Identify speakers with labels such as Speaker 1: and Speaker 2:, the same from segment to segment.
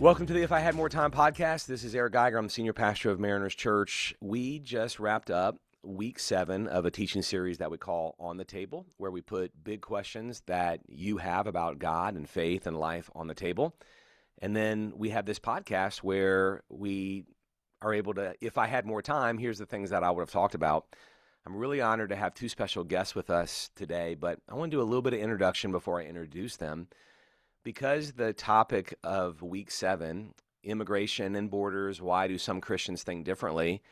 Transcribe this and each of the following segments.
Speaker 1: Welcome to the If I Had More Time podcast. This is Eric Geiger. I'm the senior pastor of Mariners Church. We just wrapped up week 7 of a teaching series that we call On the Table, where we put big questions that you have about God and faith and life on the table. And then we have this podcast where we are able to, if I had more time, here's the things that I would have talked about. I'm really honored to have 2 special guests with us today, but I want to do a little bit of introduction before I introduce them. Because the topic of week 7, immigration and borders, why do some Christians think differently,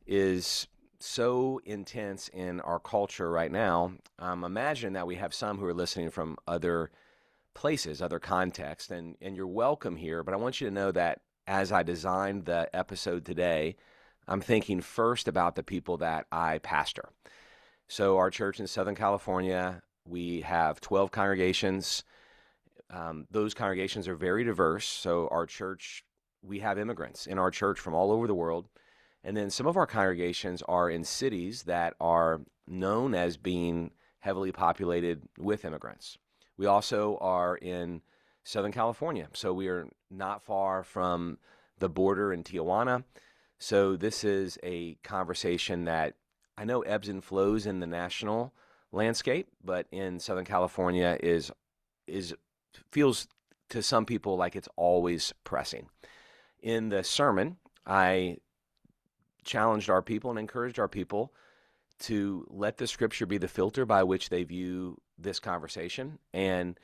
Speaker 1: is so intense in our culture right now, imagine that we have some who are listening from other places, other contexts, and you're welcome here. But I want you to know that as I designed the episode today, I'm thinking first about the people that I pastor. So our church in Southern California, we have 12 congregations. Those congregations are very diverse. So our church, we have immigrants in our church from all over the world. And then some of our congregations are in cities that are known as being heavily populated with immigrants. We also are in Southern California. So we are not far from the border in Tijuana. So this is a conversation that I know ebbs and flows in the national landscape, but in Southern California feels to some people like it's always pressing. In the sermon, I challenged our people and encouraged our people to let the scripture be the filter by which they view this conversation. And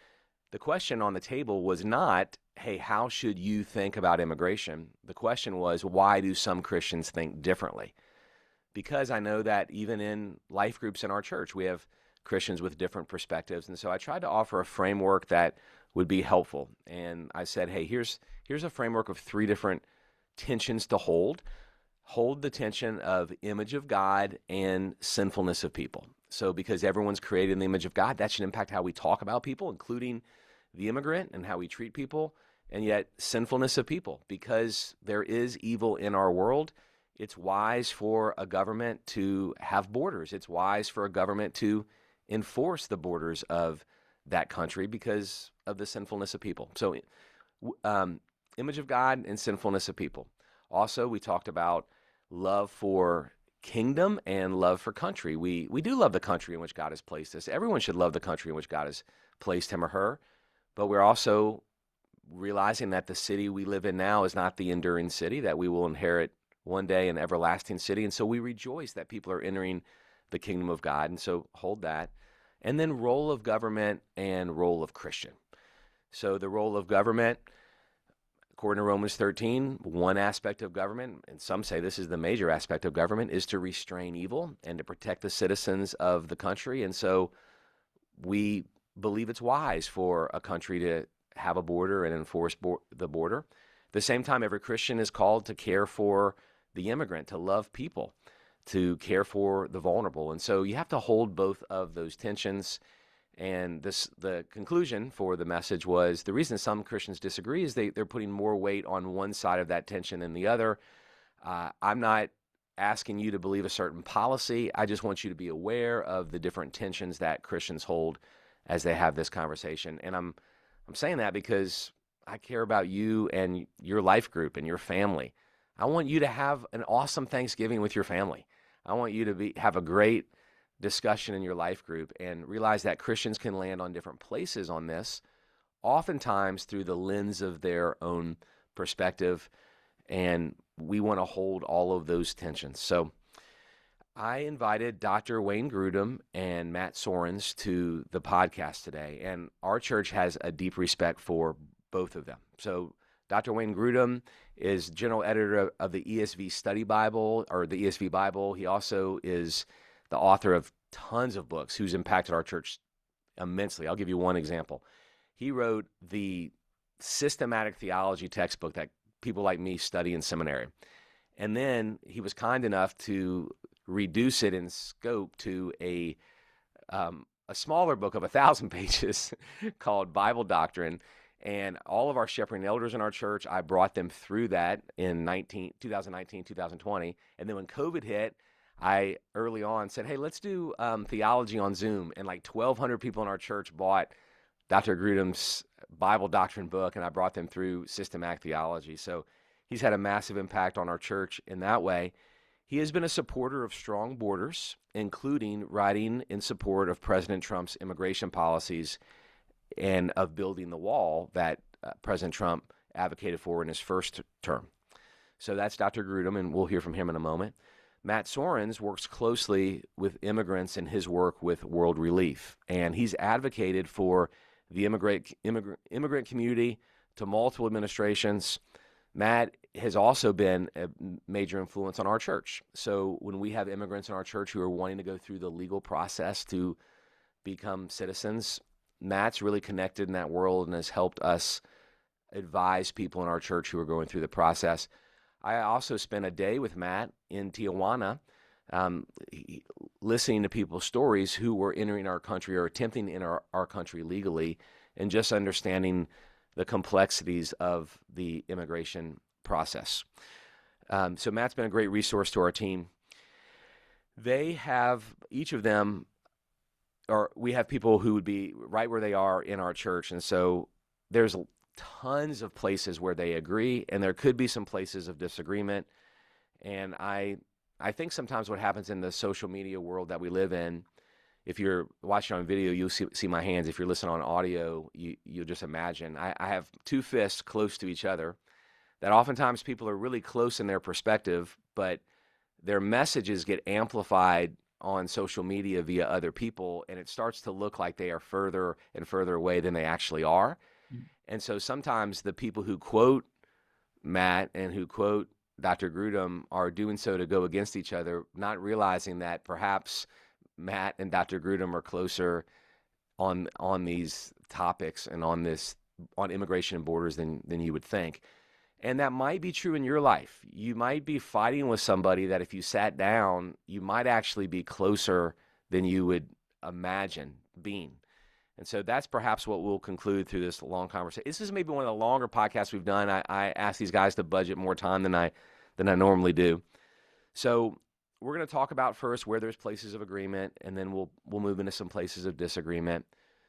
Speaker 1: the question on the table was not, hey, how should you think about immigration? The question was, why do some Christians think differently? Because I know that even in life groups in our church, we have Christians with different perspectives. And so I tried to offer a framework that would be helpful. And I said, hey, here's a framework of 3 different tensions to hold. Hold the tension of image of God and sinfulness of people. So because everyone's created in the image of God, that should impact how we talk about people, including the immigrant, and how we treat people. And yet sinfulness of people, because there is evil in our world, it's wise for a government to have borders. It's wise for a government to enforce the borders of that country because of the sinfulness of people. So image of God and sinfulness of people. Also, we talked about love for kingdom and love for country. We do love the country in which God has placed us. Everyone should love the country in which God has placed him or her. But we're also realizing that the city we live in now is not the enduring city, that we will inherit one day an everlasting city. And so we rejoice that people are entering the kingdom of God. And so hold that. And then role of government and role of Christian. So the role of government, according to Romans 13, one aspect of government, and some say this is the major aspect of government, is to restrain evil and to protect the citizens of the country. And so we believe it's wise for a country to have a border and enforce the border. At the same time, every Christian is called to care for the immigrant, to love people, to care for the vulnerable. And so you have to hold both of those tensions. And the conclusion for the message was the reason some Christians disagree is they're putting more weight on one side of that tension than the other. I'm not asking you to believe a certain policy. I just want you to be aware of the different tensions that Christians hold as they have this conversation. And I'm saying that because I care about you and your life group and your family. I want you to have an awesome Thanksgiving with your family. I want you to have a great discussion in your life group and realize that Christians can land on different places on this, oftentimes through the lens of their own perspective. And we want to hold all of those tensions. So I invited Dr. Wayne Grudem and Matt Soerens to the podcast today. And our church has a deep respect for both of them. So Dr. Wayne Grudem is general editor of the ESV Study Bible, or the ESV Bible. He also is the author of tons of books who's impacted our church immensely. I'll give you one example. He wrote the systematic theology textbook that people like me study in seminary. And then he was kind enough to reduce it in scope to a smaller book of 1,000 pages called Bible Doctrine. And all of our shepherding elders in our church, I brought them through that in 2019, 2020. And then when COVID hit, I early on said, hey, let's do theology on Zoom. And like 1,200 people in our church bought Dr. Grudem's Bible doctrine book, and I brought them through systematic theology. So he's had a massive impact on our church in that way. He has been a supporter of strong borders, including writing in support of President Trump's immigration policies and of building the wall that President Trump advocated for in his first term. So that's Dr. Grudem, and we'll hear from him in a moment. Matt Soerens works closely with immigrants in his work with World Relief, and he's advocated for the immigrant community to multiple administrations. Matt has also been a major influence on our church. So when we have immigrants in our church who are wanting to go through the legal process to become citizens, Matt's really connected in that world and has helped us advise people in our church who are going through the process. I also spent a day with Matt in Tijuana, listening to people's stories who were entering our country or attempting to enter our country legally, and just understanding the complexities of the immigration process. So Matt's been a great resource to our team. They have, each of them, or we have people who would be right where they are in our church, and so there's tons of places where they agree, and there could be some places of disagreement. And I think sometimes what happens in the social media world that we live in, if you're watching on video, you'll see my hands. If you're listening on audio, you'll just imagine. I have two fists close to each other, that oftentimes people are really close in their perspective, but their messages get amplified on social media via other people, and it starts to look like they are further and further away than they actually are. And so sometimes the people who quote Matt and who quote Dr. Grudem are doing so to go against each other, not realizing that perhaps Matt and Dr. Grudem are closer on these topics and on immigration and borders than you would think. And that might be true in your life. You might be fighting with somebody that if you sat down, you might actually be closer than you would imagine being. And so that's perhaps what we'll conclude through this long conversation. This is maybe one of the longer podcasts we've done. I asked these guys to budget more time than I normally do. So we're going to talk about first where there's places of agreement, and then we'll move into some places of disagreement.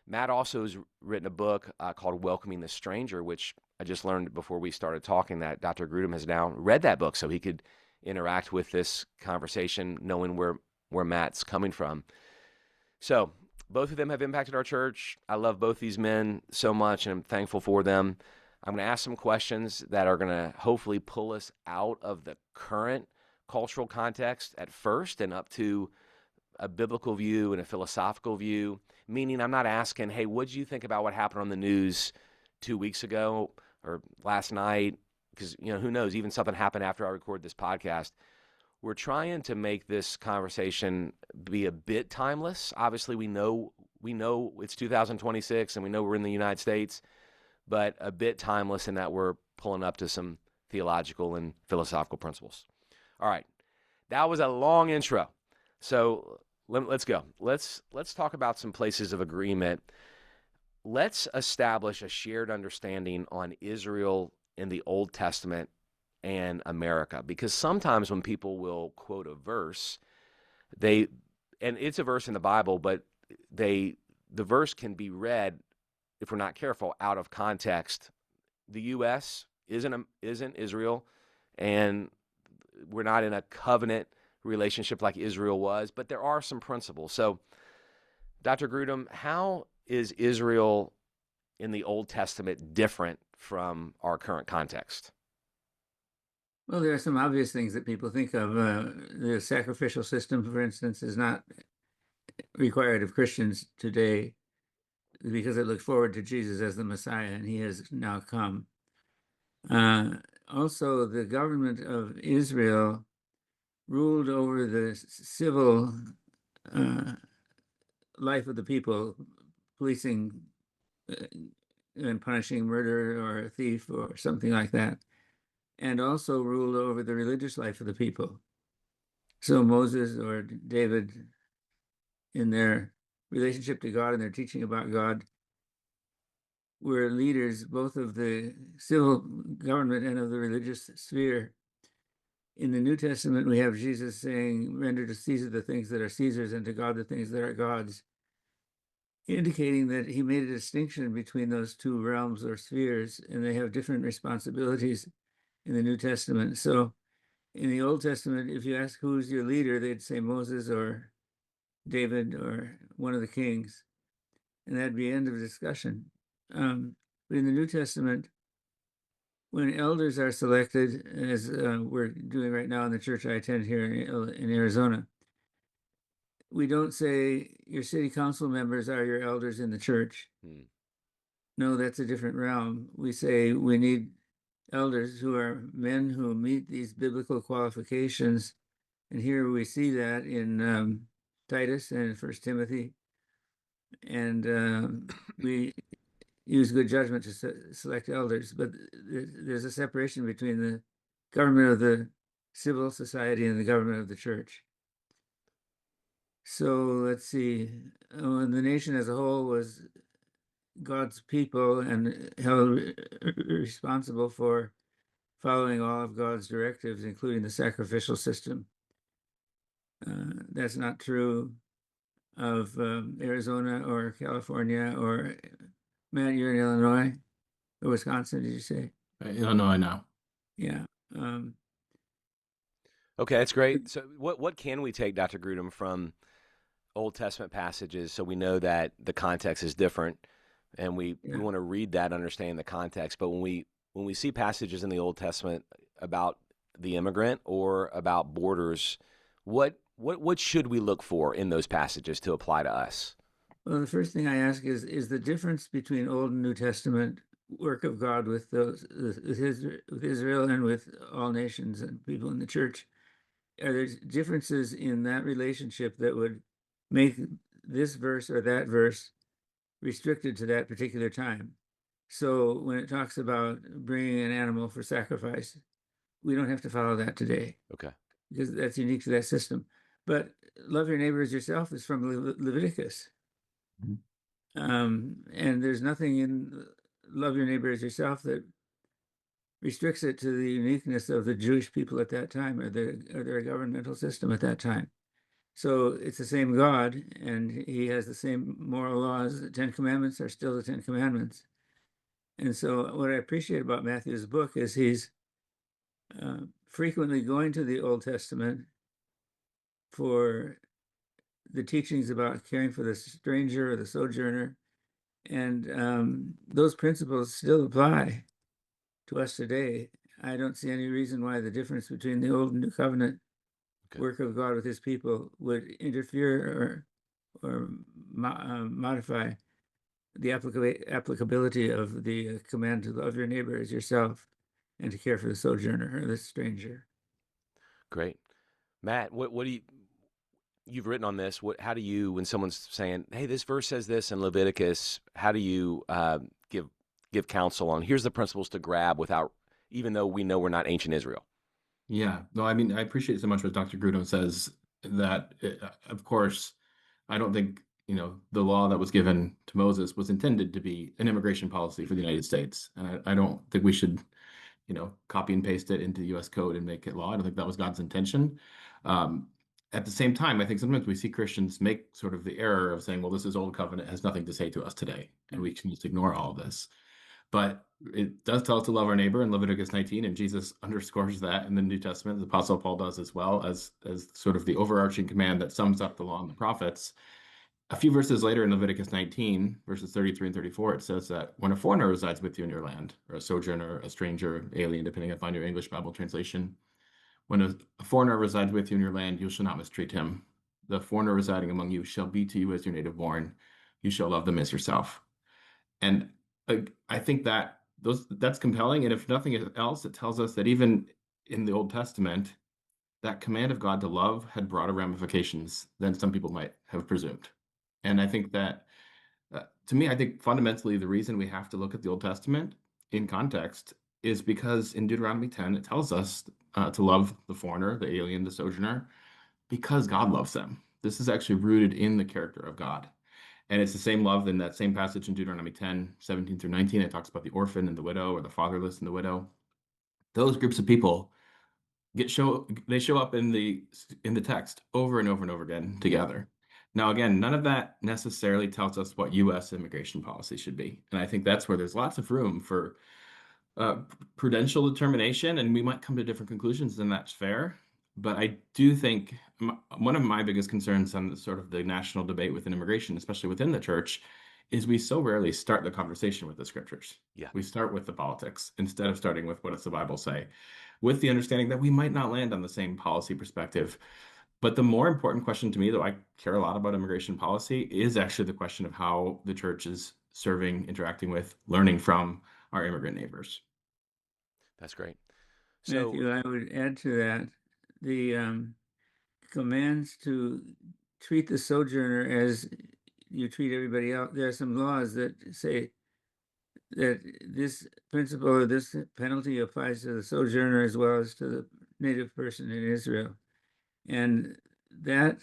Speaker 1: Matt also has written a book called Welcoming the Stranger, which I just learned before we started talking that Dr. Grudem has now read that book so he could interact with this conversation knowing where Matt's coming from. So both of them have impacted our church. I love both these men so much, and I'm thankful for them. I'm going to ask some questions that are going to hopefully pull us out of the current cultural context at first and up to a biblical view and a philosophical view, meaning I'm not asking, hey, what did you think about what happened on the news 2 weeks ago or last night? Because, who knows, even something happened after I recorded this podcast. We're trying to make this conversation be a bit timeless. Obviously, we know it's 2026 and we know we're in the United States, but a bit timeless in that we're pulling up to some theological and philosophical principles. All right, that was a long intro. So let's go. Let's talk about some places of agreement. Let's establish a shared understanding on Israel in the Old Testament and America, because sometimes when people will quote a verse, and it's a verse in the Bible, but the verse can be read, if we're not careful, out of context. The U.S. isn't Israel, and we're not in a covenant relationship like Israel was, but there are some principles. So, Dr. Grudem, how is Israel in the Old Testament different from our current context?
Speaker 2: Well, there are some obvious things that people think of. The sacrificial system, for instance, is not required of Christians today because it looks forward to Jesus as the Messiah, and he has now come. Also, the government of Israel ruled over the civil life of the people, policing and punishing murder or a thief or something like that, and also ruled over the religious life of the people. So Moses or David, in their relationship to God and their teaching about God, were leaders both of the civil government and of the religious sphere. In the New Testament, we have Jesus saying, render to Caesar the things that are Caesar's and to God the things that are God's. indicating that he made a distinction between those two realms or spheres, and they have different responsibilities in the New Testament. So in the Old Testament, if you ask who's your leader, they'd say Moses or David or one of the kings, and that'd be end of discussion. But in the New Testament, when elders are selected, as we're doing right now in the church I attend here in Arizona, we don't say your city council members are your elders in the church.
Speaker 1: Hmm.
Speaker 2: No, that's a different realm. We say we need elders who are men who meet these biblical qualifications. And here we see that in Titus and First Timothy. And we use good judgment to select elders, but there's a separation between the government of the civil society and the government of the church. So let's see. When the nation as a whole was God's people and held responsible for following all of God's directives, including the sacrificial system. That's not true of Arizona or California or Matt, you're in Illinois or Wisconsin, did you say?
Speaker 3: Illinois now.
Speaker 2: Yeah.
Speaker 1: Okay, that's great. So, what can we take, Dr. Grudem, from Old Testament passages so we know that the context is different, and we want to read that, understand the context. But when we see passages in the Old Testament about the immigrant or about borders, what should we look for in those passages to apply to us?
Speaker 2: Well, the first thing I ask is the difference between Old and New Testament work of God with Israel and with all nations and people in the church. Are there differences in that relationship that would make this verse or that verse restricted to that particular time? So when it talks about bringing an animal for sacrifice, we don't have to follow that today.
Speaker 1: Okay.
Speaker 2: Because that's unique to that system. But love your neighbor as yourself is from Leviticus. And there's nothing in love your neighbor as yourself that restricts it to the uniqueness of the Jewish people at that time or their governmental system at that time. So it's the same God, and he has the same moral laws. The Ten Commandments are still the Ten Commandments. And so what I appreciate about Matthew's book is he's frequently going to the Old Testament for the teachings about caring for the stranger or the sojourner. And those principles still apply to us today. I don't see any reason why the difference between the Old and New Covenant work of God with his people would interfere or modify the applicability of the command to love your neighbor as yourself and to care for the sojourner or the stranger.
Speaker 1: Great. Matt, what do you've written on this? How do you, when someone's saying, "Hey, this verse says this in Leviticus," how do you give counsel on here's the principles to grab without, even though we know we're not ancient Israel?
Speaker 3: Yeah, no, I mean, I appreciate so much what Dr. Grudem says that, of course, I don't think, the law that was given to Moses was intended to be an immigration policy for the United States. And I don't think we should, copy and paste it into the U.S. code and make it law. I don't think that was God's intention. At the same time, I think sometimes we see Christians make sort of the error of saying, well, this is old covenant, has nothing to say to us today, and we can just ignore all of this. But it does tell us to love our neighbor in Leviticus 19, and Jesus underscores that in the New Testament. The Apostle Paul does as well as sort of the overarching command that sums up the law and the prophets. A few verses later in Leviticus 19, verses 33 and 34, it says that when a foreigner resides with you in your land, or a sojourner, a stranger, alien, depending upon your English Bible translation, when a foreigner resides with you in your land, you shall not mistreat him. The foreigner residing among you shall be to you as your native born. You shall love them as yourself. And I think that's compelling. And if nothing else, it tells us that even in the Old Testament, that command of God to love had broader ramifications than some people might have presumed. And I think that, to me, I think fundamentally the reason we have to look at the Old Testament in context is because in Deuteronomy 10, it tells us to love the foreigner, the alien, the sojourner, because God loves them. This is actually rooted in the character of God. And it's the same love in that same passage in Deuteronomy 10, 17 through 19. It talks about the orphan and the widow, or the fatherless and the widow. Those groups of people show up in the text over and over and over again together. Now, again, none of that necessarily tells us what U.S. immigration policy should be. And I think that's where there's lots of room for prudential determination, and we might come to different conclusions, and that's fair. But I do think one of my biggest concerns on the sort of the national debate within immigration, especially within the church, is we so rarely start the conversation with the scriptures.
Speaker 1: Yeah.
Speaker 3: We start with the politics instead of starting with what does the Bible say, with the understanding that we might not land on the same policy perspective. But the more important question to me, though I care a lot about immigration policy, is actually the question of how the church is serving, interacting with, learning from our immigrant neighbors.
Speaker 1: That's great. So,
Speaker 2: Matthew, I would add to that the commands to treat the sojourner as you treat everybody else. There are some laws that say that this principle or this penalty applies to the sojourner as well as to the native person in Israel, and that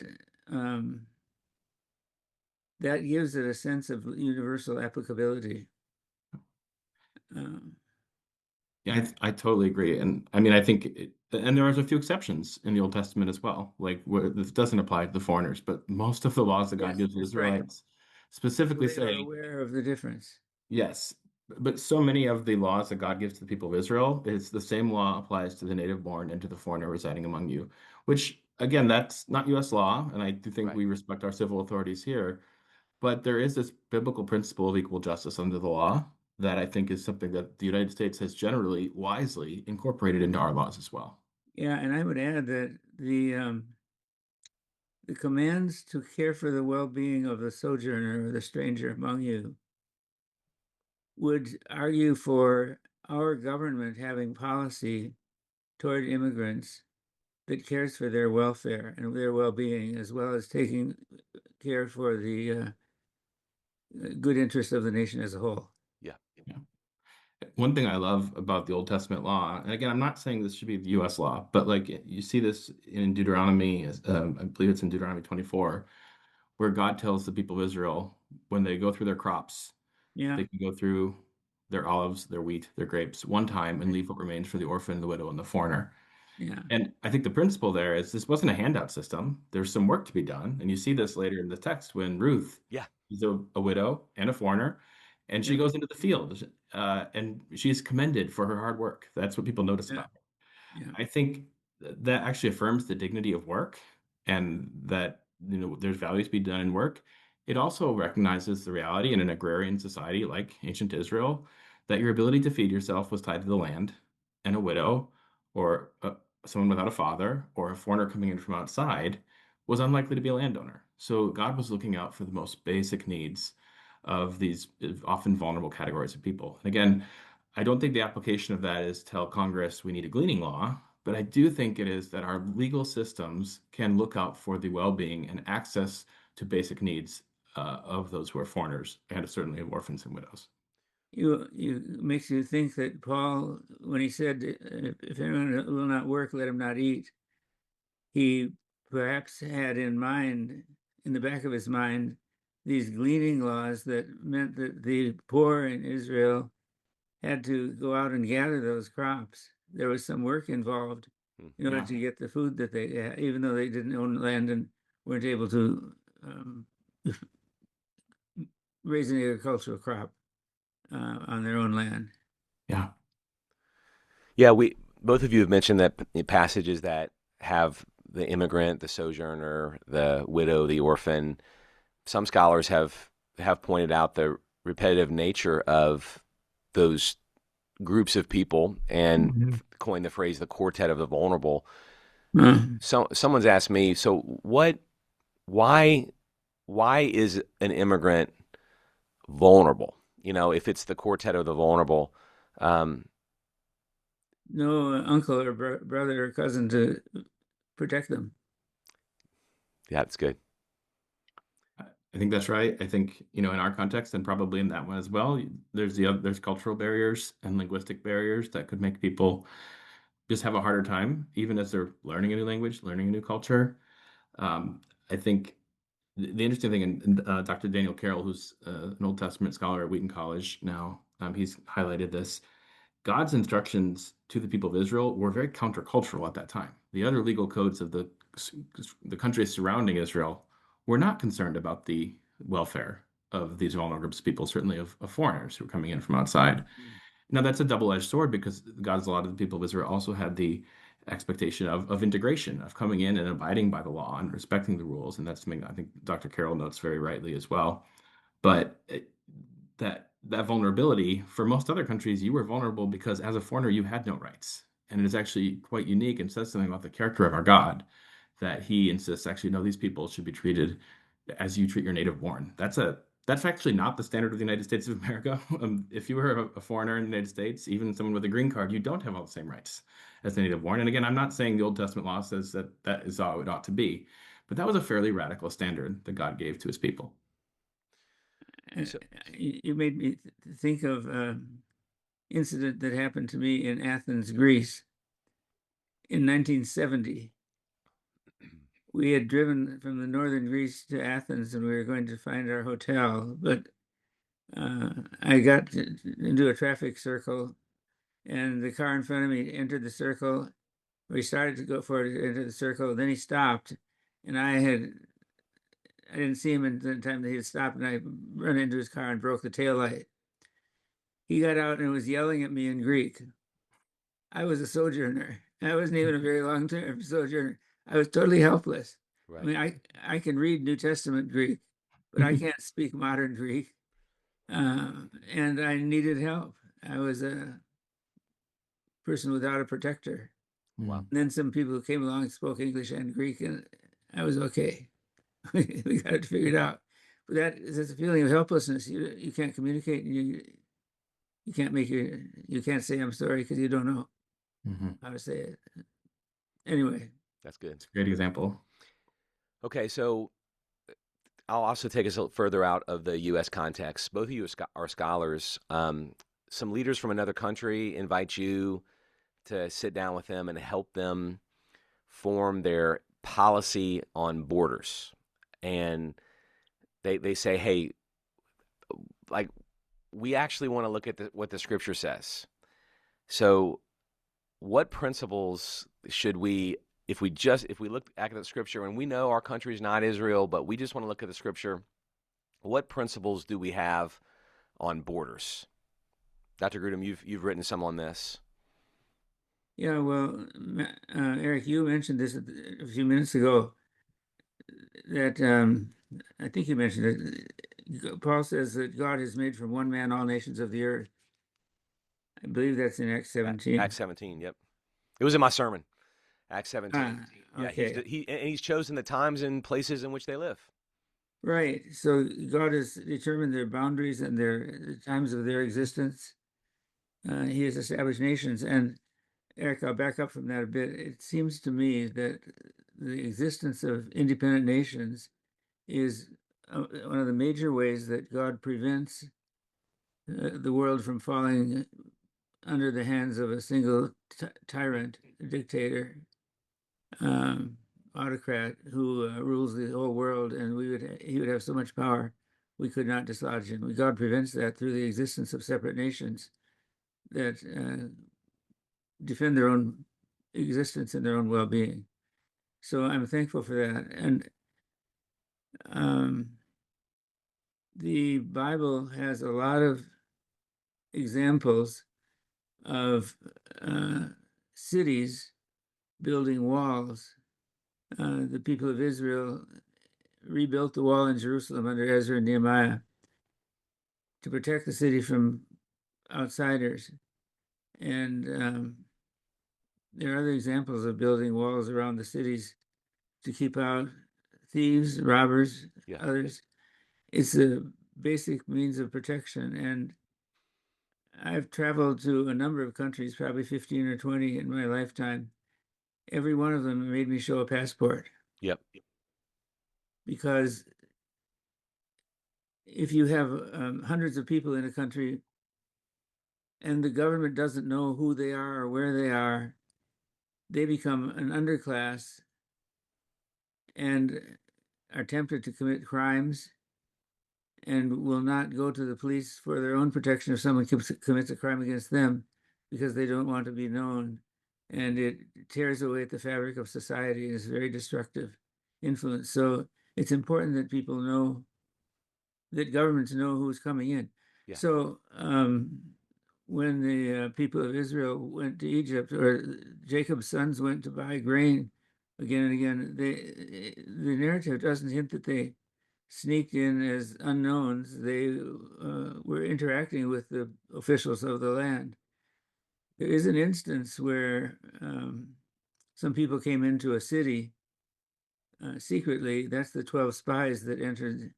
Speaker 2: that gives it a sense of universal applicability.
Speaker 3: Yeah, I totally agree. And I mean, I think, and there are a few exceptions in the Old Testament as well, like where this doesn't apply to the foreigners, but most of the laws that God
Speaker 2: Yes,
Speaker 3: gives the
Speaker 2: that's right.
Speaker 3: Israelites specifically
Speaker 2: They are
Speaker 3: say,
Speaker 2: aware of the difference.
Speaker 3: yes, but so many of the laws that God gives to the people of Israel, it's the same law applies to the native born and to the foreigner residing among you, which again, that's not US law. And I do think
Speaker 1: right.
Speaker 3: we respect our civil authorities here. But there is this biblical principle of equal justice under the law that I think is something that the United States has generally wisely incorporated into our laws as well.
Speaker 2: Yeah, and I would add that the commands to care for the well-being of the sojourner or the stranger among you would argue for our government having policy toward immigrants that cares for their welfare and their well-being, as well as taking care for the good interest of the nation as a whole.
Speaker 1: Yeah.
Speaker 3: Yeah. One thing I love about the Old Testament law, and again, I'm not saying this should be the U.S. law, but like you see this in Deuteronomy, I believe it's in Deuteronomy 24, where God tells the people of Israel when they go through their crops,
Speaker 2: Yeah,
Speaker 3: they can go through their olives, their wheat, their grapes one time and leave what remains for the orphan, the widow, and the foreigner.
Speaker 2: yeah,
Speaker 3: And I think the principle there is this wasn't a handout system. There's some work to be done. And you see this later in the text when Ruth
Speaker 1: Yeah.
Speaker 3: is a widow and a foreigner, and she
Speaker 2: yeah,
Speaker 3: goes into the field and she's commended for her hard work. That's what people notice
Speaker 2: yeah,
Speaker 3: about her.
Speaker 2: yeah.
Speaker 3: I think that actually affirms the dignity of work and that there's value to be done in work. It also recognizes the reality in an agrarian society like ancient Israel that your ability to feed yourself was tied to the land, and a widow or someone without a father or a foreigner coming in from outside was unlikely to be a landowner. So God was looking out for the most basic needs of these often vulnerable categories of people. And again, I don't think the application of that is tell Congress we need a gleaning law, but I do think it is that our legal systems can look out for the well-being and access to basic needs of those who are foreigners and certainly of orphans and widows.
Speaker 2: You makes you think that Paul, when he said, "If anyone will not work, let him not eat," he perhaps had in mind, in the back of his mind, these gleaning laws that meant that the poor in Israel had to go out and gather those crops. There was some work involved in order
Speaker 3: Yeah.
Speaker 2: to get the food that they had, even though they didn't own land and weren't able to raise an agricultural crop on their own land.
Speaker 3: Yeah.
Speaker 1: Yeah, we both of you have mentioned that passages that have the immigrant, the sojourner, the widow, the orphan. Some scholars have pointed out the repetitive nature of those groups of people and coined the phrase the quartet of the vulnerable. So someone's asked me, so why is an immigrant vulnerable? If it's the quartet of the vulnerable,
Speaker 2: No uncle or brother or cousin to protect them.
Speaker 1: yeah, that's good.
Speaker 3: I think that's right. I think, in our context and probably in that one as well, there's cultural barriers and linguistic barriers that could make people just have a harder time, even as they're learning a new language, learning a new culture. I think the interesting thing, and Dr. Daniel Carroll, who's an Old Testament scholar at Wheaton College now, he's highlighted this. God's instructions to the people of Israel were very countercultural at that time. The other legal codes of the countries surrounding Israel were not concerned about the welfare of these vulnerable groups of people, certainly of foreigners who were coming in from outside. Now, that's a double-edged sword because God's law to the people of Israel also had the expectation of integration, of coming in and abiding by the law and respecting the rules. And that's something I think Dr. Carroll notes very rightly as well. But that vulnerability, for most other countries, you were vulnerable because as a foreigner, you had no rights. And it is actually quite unique and says something about the character of our God that he insists, actually, no, these people should be treated as you treat your native born. That's actually not the standard of the United States of America. If you were a foreigner in the United States, even someone with a green card, you don't have all the same rights as the native born. And again, I'm not saying the Old Testament law says that is how it ought to be, but that was a fairly radical standard that God gave to his people.
Speaker 1: So,
Speaker 2: You made me think of an incident that happened to me in Athens, Greece, in 1970. We had driven from the northern Greece to Athens, and we were going to find our hotel, but I got into a traffic circle, and the car in front of me entered the circle. We started to go for it to enter the circle, then he stopped, and I didn't see him in the time that he had stopped, and I ran into his car and broke the taillight. He got out and was yelling at me in Greek. I was a sojourner. I wasn't even a very long-term sojourner. I was totally helpless.
Speaker 1: right.
Speaker 2: I mean, I can read New Testament Greek, but I can't speak modern Greek. And I needed help. I was a person without a protector.
Speaker 1: Wow.
Speaker 2: And then some people who came along spoke English and Greek, and I was okay. We got it figured out. But that's a feeling of helplessness. You can't communicate, and you can't say I'm sorry because you don't know how to say it. Anyway,
Speaker 1: That's good.
Speaker 3: It's a great example.
Speaker 1: Okay, so I'll also take us further out of the U.S. context. Both of you are scholars. Some leaders from another country invite you to sit down with them and help them form their policy on borders. And they say, hey, like, we actually want to look at what the scripture says. So what principles should we, if we look at the scripture and we know our country is not Israel, but we just want to look at the scripture, what principles do we have on borders? Dr. Grudem, you've written some on this.
Speaker 2: yeah, well, Eric, you mentioned this a few minutes ago, that I think you mentioned it. Paul says that God has made from one man all nations of the earth. I believe that's in Acts 17.
Speaker 1: Acts 17, yep. It was in my sermon, Acts 17.
Speaker 2: Okay.
Speaker 1: Yeah, he's chosen the times and places in which they live.
Speaker 2: Right. So God has determined their boundaries and the times of their existence. He has established nations. And Eric, I'll back up from that a bit. It seems to me that the existence of independent nations is one of the major ways that God prevents the world from falling under the hands of a single tyrant, dictator, autocrat who rules the whole world, and he would have so much power we could not dislodge him. God prevents that through the existence of separate nations that defend their own existence and their own well-being. So I'm thankful for that. And the Bible has a lot of examples of cities building walls. The people of Israel rebuilt the wall in Jerusalem under Ezra and Nehemiah to protect the city from outsiders. And there are other examples of building walls around the cities to keep out thieves, robbers, others. It's a basic means of protection. And I've traveled to a number of countries, probably 15 or 20 in my lifetime. Every one of them made me show a passport.
Speaker 1: Yep.
Speaker 2: Because if you have hundreds of people in a country and the government doesn't know who they are or where they are, they become an underclass and are tempted to commit crimes and will not go to the police for their own protection if someone commits a crime against them because they don't want to be known. And it tears away at the fabric of society and is a very destructive influence. So it's important that people know, that governments know who's coming in.
Speaker 1: Yeah.
Speaker 2: So when the people of Israel went to Egypt, or Jacob's sons went to buy grain again and again, the narrative doesn't hint that they sneaked in as unknowns. They were interacting with the officials of the land. There is an instance where some people came into a city secretly. That's the 12 spies that entered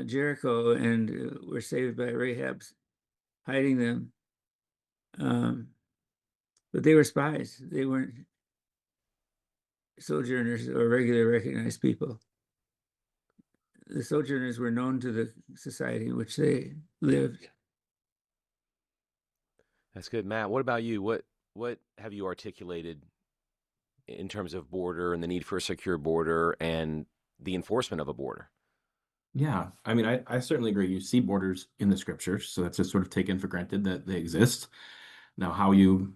Speaker 2: Jericho and were saved by Rahab's hiding them. But they were spies. They weren't sojourners or regular recognized people. The sojourners were known to the society in which they lived.
Speaker 1: That's good. Matt, what about you? What have you articulated in terms of border and the need for a secure border and the enforcement of a border?
Speaker 3: Yeah, I mean, I certainly agree. You see borders in the scriptures, so that's just sort of taken for granted that they exist. Now, how you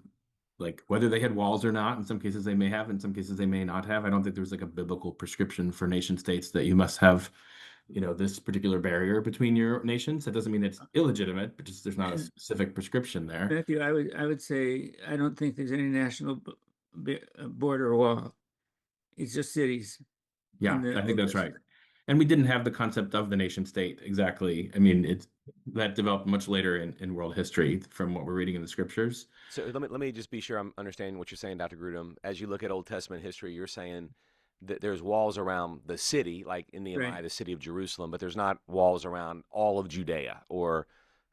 Speaker 3: like whether they had walls or not, in some cases they may have, in some cases they may not have. I don't think there's like a biblical prescription for nation states that you must have, this particular barrier between your nations. That doesn't mean it's illegitimate, but just there's not a specific prescription there.
Speaker 2: Matthew, I would say I don't think there's any national border wall. It's just cities.
Speaker 3: Yeah, I think that's right. And we didn't have the concept of the nation state exactly. I mean, that developed much later in world history from what we're reading in the scriptures.
Speaker 1: So let me just be sure I'm understanding what you're saying, Dr. Grudem. As you look at Old Testament history, you're saying that there's walls around the city, like in Nehemiah,
Speaker 2: Right.
Speaker 1: the city of Jerusalem, but there's not walls around all of Judea or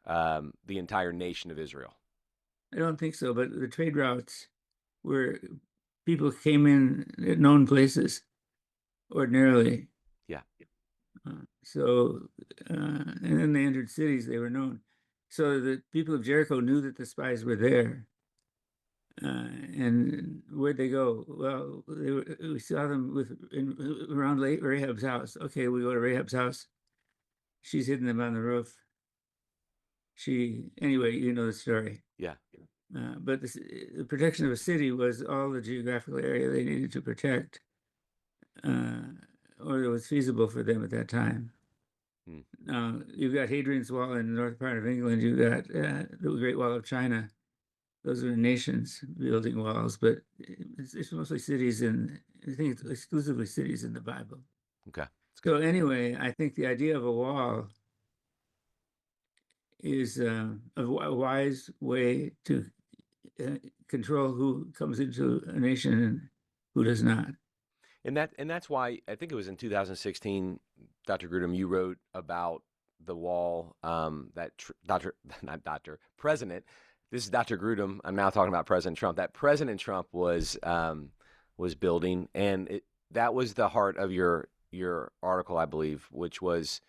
Speaker 1: the entire nation of Israel.
Speaker 2: I don't think so, but the trade routes where people came in at known places ordinarily.
Speaker 1: Yeah.
Speaker 2: And then they entered cities, they were known. So the people of Jericho knew that the spies were there. And where'd they go? Well, we saw them around Rahab's house. Okay, we go to Rahab's house. She's hidden them on the roof. Anyway, you know the story.
Speaker 1: Yeah.
Speaker 2: But the protection of a city was all the geographical area they needed to protect, or it was feasible for them at that time. You've got Hadrian's Wall in the north part of England. You've got the Great Wall of China. Those are nations building walls, but it's mostly cities, and I think it's exclusively cities in the Bible.
Speaker 1: Okay.
Speaker 2: So anyway, I think the idea of a wall is a wise way to control who comes into a nation and who does not.
Speaker 1: And that's why I think it was in 2016, Dr. Grudem, you wrote about the wall that President. This is Dr. Grudem. I'm now talking about President Trump. That President Trump was building, and that was the heart of your article, I believe, which was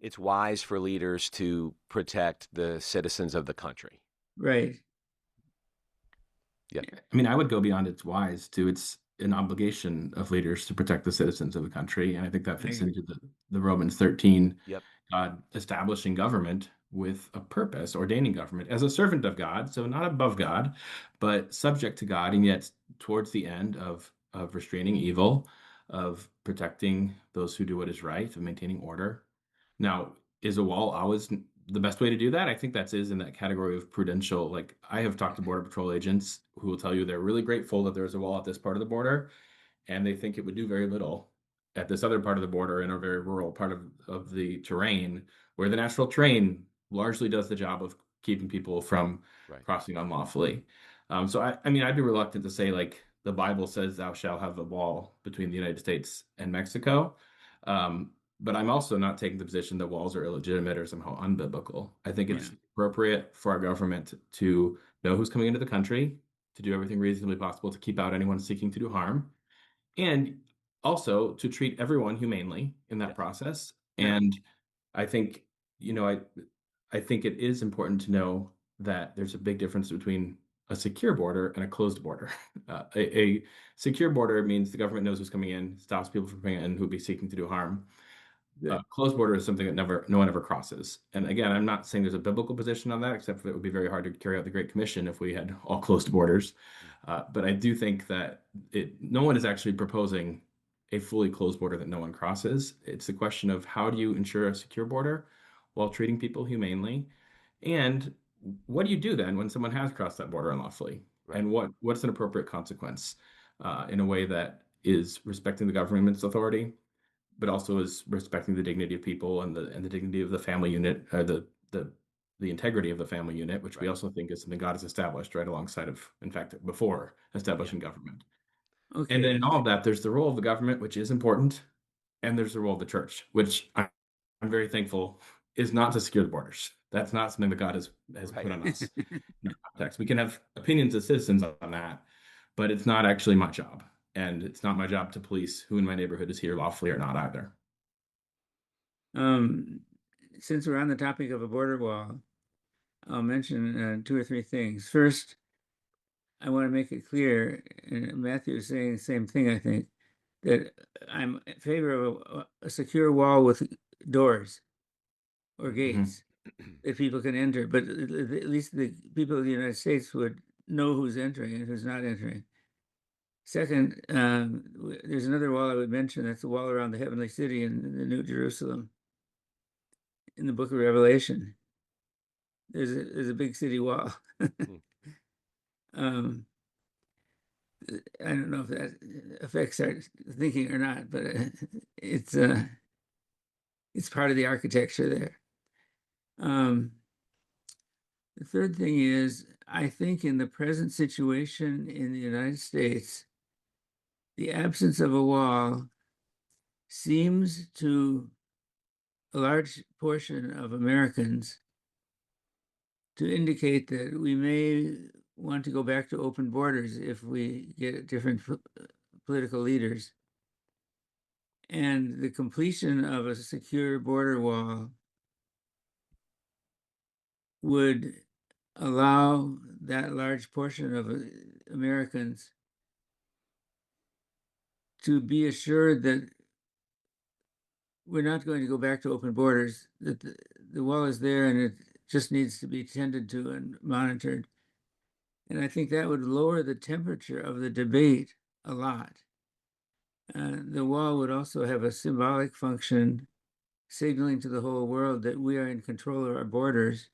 Speaker 1: it's wise for leaders to protect the citizens of the country.
Speaker 2: Right.
Speaker 3: Yeah. I mean, I would go beyond it's wise to it's an obligation of leaders to protect the citizens of the country. And I think that fits into the Romans 13,
Speaker 1: Yep.
Speaker 3: God establishing government with a purpose, ordaining government as a servant of God, so not above God, but subject to God, and yet towards the end of restraining evil, of protecting those who do what is right, of maintaining order. Now, is a wall always the best way to do that? I think that is in that category of prudential. Like I have talked to Border Patrol agents who will tell you they're really grateful that there's a wall at this part of the border, and they think it would do very little at this other part of the border in a very rural part of the terrain where the national train largely does the job of keeping people from crossing unlawfully. So I mean, I'd be reluctant to say like the Bible says thou shalt have a wall between the United States and Mexico. But I'm also not taking the position that walls are illegitimate or somehow unbiblical. I think it's appropriate for our government to know who's coming into the country, to do everything reasonably possible to keep out anyone seeking to do harm, and also to treat everyone humanely in that process. And I think, I think it is important to know that there's a big difference between a secure border and a closed border. A secure border means the government knows who's coming in, stops people from coming in who would be seeking to do harm. Closed border is something that no one ever crosses. And again, I'm not saying there's a biblical position on that, except that it would be very hard to carry out the Great Commission if we had all closed borders. But I do think that no one is actually proposing a fully closed border that no one crosses. It's a question of how do you ensure a secure border while treating people humanely, and what do you do then when someone has crossed that border unlawfully,
Speaker 1: Right.
Speaker 3: and what's an appropriate consequence in a way that is respecting the government's authority, but also is respecting the dignity of people and the dignity of the family unit, or the integrity of the family unit, which we
Speaker 1: Right.
Speaker 3: also think is something God has established right alongside of, in fact, before establishing
Speaker 1: Yeah.
Speaker 3: government. And then
Speaker 2: Okay.
Speaker 3: in all of that, there's the role of the government, which is important, and there's the role of the church, which I'm very thankful is not to secure the borders. That's not something that God has
Speaker 1: Right.
Speaker 3: put on us in our context. We can have opinions as citizens on that, but it's not actually my job. And it's not my job to police who in my neighborhood is here lawfully or not either.
Speaker 2: Since we're on the topic of a border wall, I'll mention 2 or 3 things. First, I want to make it clear, and Matthew is saying the same thing, I think, that I'm in favor of a secure wall with doors or gates that people can enter, but at least the people of the United States would know who's entering and who's not entering. Second, there's another wall I would mention. That's the wall around the heavenly city in the New Jerusalem in the book of Revelation. There's a big city wall. um, I don't know if that affects our thinking or not, but it's part of the architecture there. The third thing is, I think in the present situation in the United States, the absence of a wall seems to a large portion of Americans to indicate that we may want to go back to open borders if we get different political leaders. And the completion of a secure border wall would allow that large portion of Americans to be assured that we're not going to go back to open borders, that the wall is there and it just needs to be tended to and monitored. And I think that would lower the temperature of the debate a lot. The wall would also have a symbolic function, signaling to the whole world that we are in control of our borders,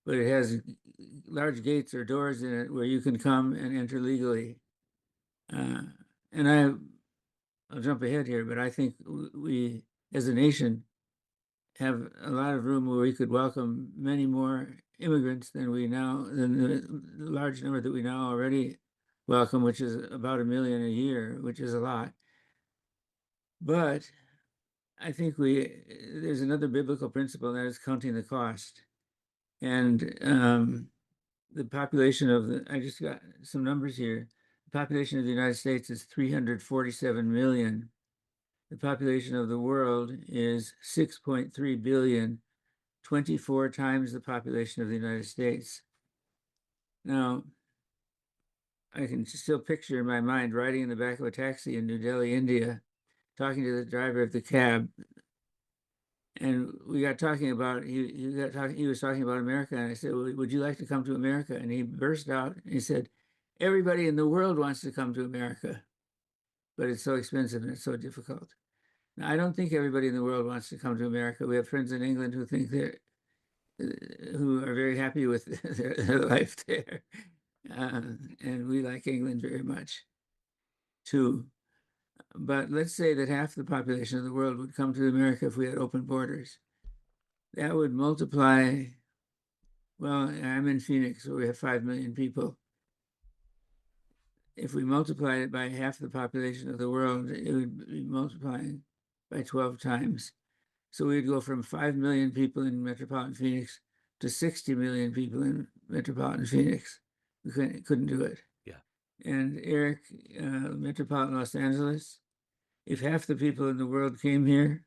Speaker 2: but it has large gates or doors in it where you can come and enter legally. And I'll jump ahead here, but I think we, as a nation, have a lot of room where we could welcome many more immigrants than the large number that we now already welcome, which is about 1 million a year, which is a lot. But I think there's another biblical principle, and that is counting the cost. And the population I just got some numbers here. The population of the United States is 347 million. The population of the world is 6.3 billion, 24 times the population of the United States. Now, I can still picture in my mind riding in the back of a taxi in New Delhi, India, talking to the driver of the cab. And we got talking about, he was talking about America. And I said, well, would you like to come to America? And he burst out and he said, everybody in the world wants to come to America, but it's so expensive and it's so difficult. Now, I don't think everybody in the world wants to come to America. We have friends in England who think who are very happy with their life there. And we like England very much too. But let's say that half the population of the world would come to America if we had open borders. That would multiply, well, I'm in Phoenix, where we have 5 million people. If we multiply it by half the population of the world, it would be multiplying by 12 times. So we'd go from 5 million people in metropolitan Phoenix to 60 million people in metropolitan Phoenix. We couldn't do it.
Speaker 1: Yeah.
Speaker 2: And Eric, metropolitan Los Angeles, if half the people in the world came here,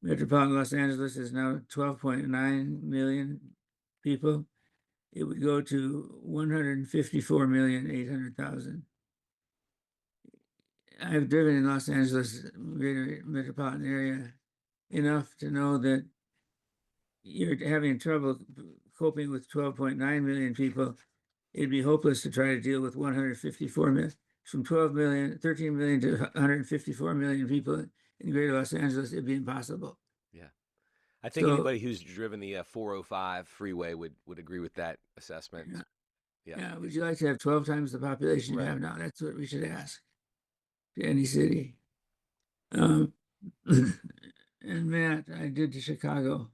Speaker 2: metropolitan Los Angeles is now 12.9 million people. It would go to 154,800,000. I've driven in Los Angeles, greater metropolitan area, enough to know that you're having trouble coping with 12.9 million people. It'd be hopeless to try to deal with 154 million. from 13 million to 154 million people in greater Los Angeles, it'd be impossible.
Speaker 1: Yeah. I think anybody who's driven the 405 freeway would agree with that assessment.
Speaker 2: Yeah. Would you like to have 12 times the population you have now? That's what we should ask to any city. And Matt, I did to Chicago.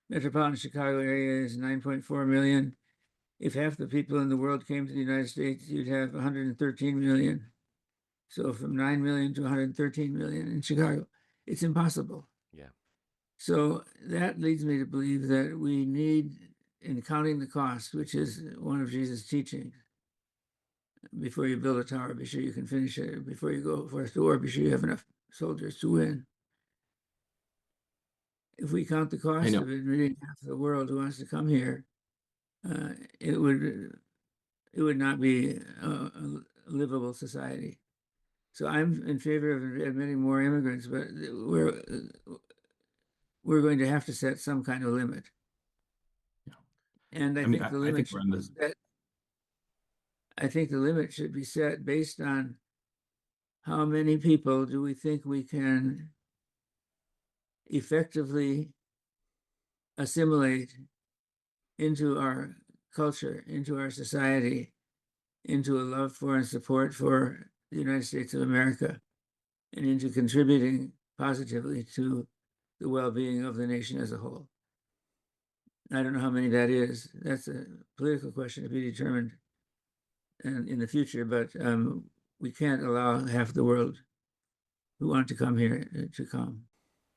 Speaker 2: Metropolitan Chicago area is 9.4 million. If half the people in the world came to the United States, you'd have 113 million. So from 9 million to 113 million in Chicago, it's impossible.
Speaker 1: Yeah.
Speaker 2: So that leads me to believe that we need, in counting the cost, which is one of Jesus' teachings, before you build a tower, be sure you can finish it. Before you go forth to war, be sure you have enough soldiers to win. If we count the cost of admitting half of the world who wants to come here, it would not be a livable society. So I'm in favor of admitting more immigrants, but we're going to have to set some kind of limit. And I think the limit should be set. I think the limit should be set based on how many people do we think we can effectively assimilate into our culture, into our society, into a love for and support for the United States of America, and into contributing positively to the well-being of the nation as a whole. I don't know how many that is. That's a political question to be determined in the future, but we can't allow half the world who want to come here to come.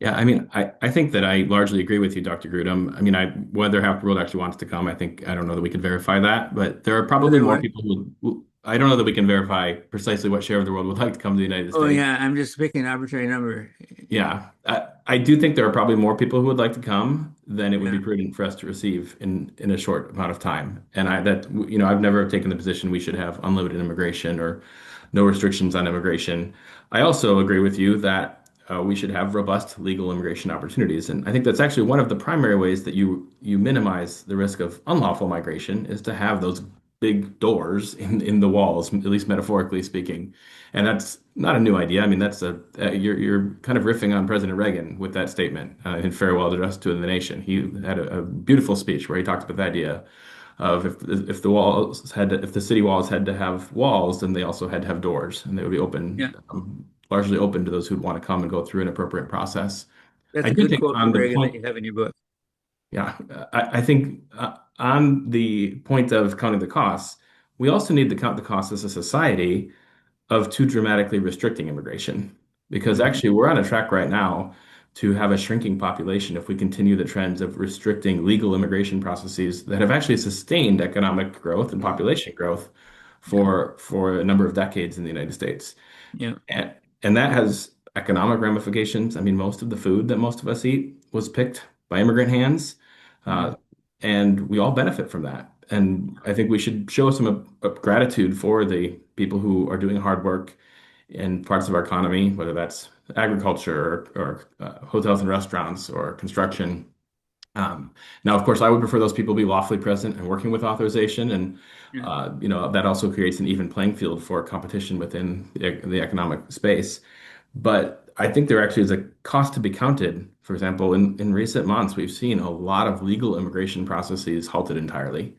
Speaker 3: Yeah, I think that I largely agree with you, Dr. Grudem. Whether half the world actually wants to come, I don't know that we can verify that, but there are probably more people who I don't know that we can verify precisely what share of the world would like to come to the United States.
Speaker 2: Oh yeah, I'm just picking an arbitrary number.
Speaker 3: Yeah, I do think there are probably more people who would like to come than it would be prudent for us to receive in a short amount of time. And I've never taken the position we should have unlimited immigration or no restrictions on immigration. I also agree with you that we should have robust legal immigration opportunities. And I think that's actually one of the primary ways that you minimize the risk of unlawful migration is to have those big doors in the walls, at least metaphorically speaking. And that's not a new idea. You're kind of riffing on President Reagan with that statement in Farewell Address to the Nation. He had a beautiful speech where he talked about the idea of if the city walls had to have walls, then they also had to have doors, and they would be open, largely open to those who'd want to come and go through an appropriate process.
Speaker 2: That's a good quote from Reagan that you have in your book.
Speaker 3: Yeah, I think on the point of counting the costs, we also need to count the costs as a society of too dramatically restricting immigration. Because actually, we're on a track right now to have a shrinking population if we continue the trends of restricting legal immigration processes that have actually sustained economic growth and population growth for a number of decades in the United States.
Speaker 2: Yeah.
Speaker 3: And that has economic ramifications. Most of the food that most of us eat was picked by immigrant hands, and we all benefit from that. And I think we should show some gratitude for the people who are doing hard work in parts of our economy, whether that's agriculture or hotels and restaurants or construction. Now, of course, I would prefer those people be lawfully present and working with authorization, and that also creates an even playing field for competition within the economic space. But I think there actually is a cost to be counted. For example, in recent months, we've seen a lot of legal immigration processes halted entirely.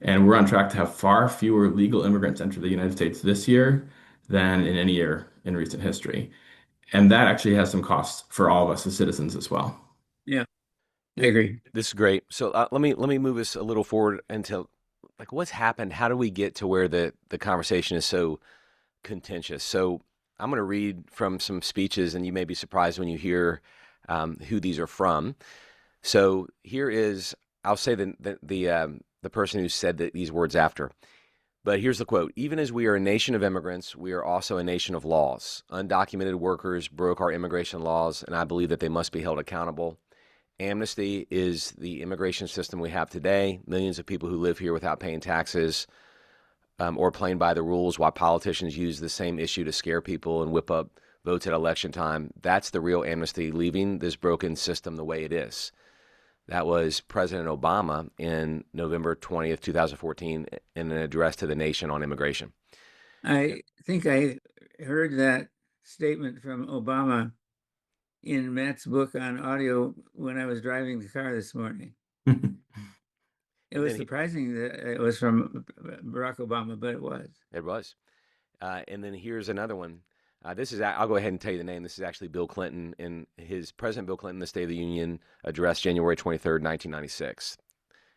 Speaker 3: And we're on track to have far fewer legal immigrants enter the United States this year than in any year in recent history. And that actually has some costs for all of us as citizens as well.
Speaker 2: Yeah, I agree.
Speaker 1: This is great. So let me move us a little forward into what's happened. How do we get to where the conversation is so contentious? So I'm going to read from some speeches, and you may be surprised when you hear who these are from. So here is, I'll say the person who said these words after. But here's the quote. Even as we are a nation of immigrants, we are also a nation of laws. Undocumented workers broke our immigration laws, and I believe that they must be held accountable. Amnesty is the immigration system we have today. Millions of people who live here without paying taxes or playing by the rules, while politicians use the same issue to scare people and whip up votes at election time. That's the real amnesty, leaving this broken system the way it is. That was President Obama in November 20th, 2014, in an address to the nation on immigration.
Speaker 2: I think I heard that statement from Obama in Matt's book on audio when I was driving the car this morning. It
Speaker 1: And
Speaker 2: was
Speaker 1: then
Speaker 2: surprising that it was from Barack Obama, but it was.
Speaker 1: it was. And then here's another one. I'll go ahead and tell you the name. This is actually Bill Clinton in President Bill Clinton, the State of the Union address, January 23rd, 1996.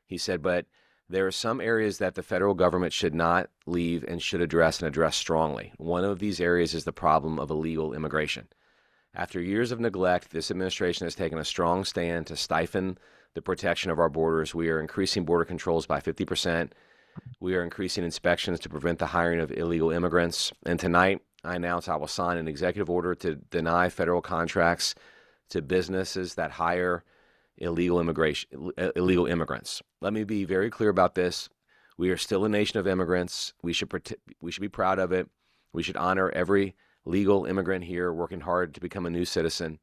Speaker 1: He said, but there are some areas that the federal government should not leave and should address and address strongly. One of these areas is the problem of illegal immigration. After years of neglect, this administration has taken a strong stand to stifle the protection of our borders. We are increasing border controls by 50%. We are increasing inspections to prevent the hiring of illegal immigrants. And tonight, I announce I will sign an executive order to deny federal contracts to businesses that hire illegal immigrants. Let me be very clear about this. We are still a nation of immigrants. We should be proud of it. We should honor every legal immigrant here working hard to become a new citizen.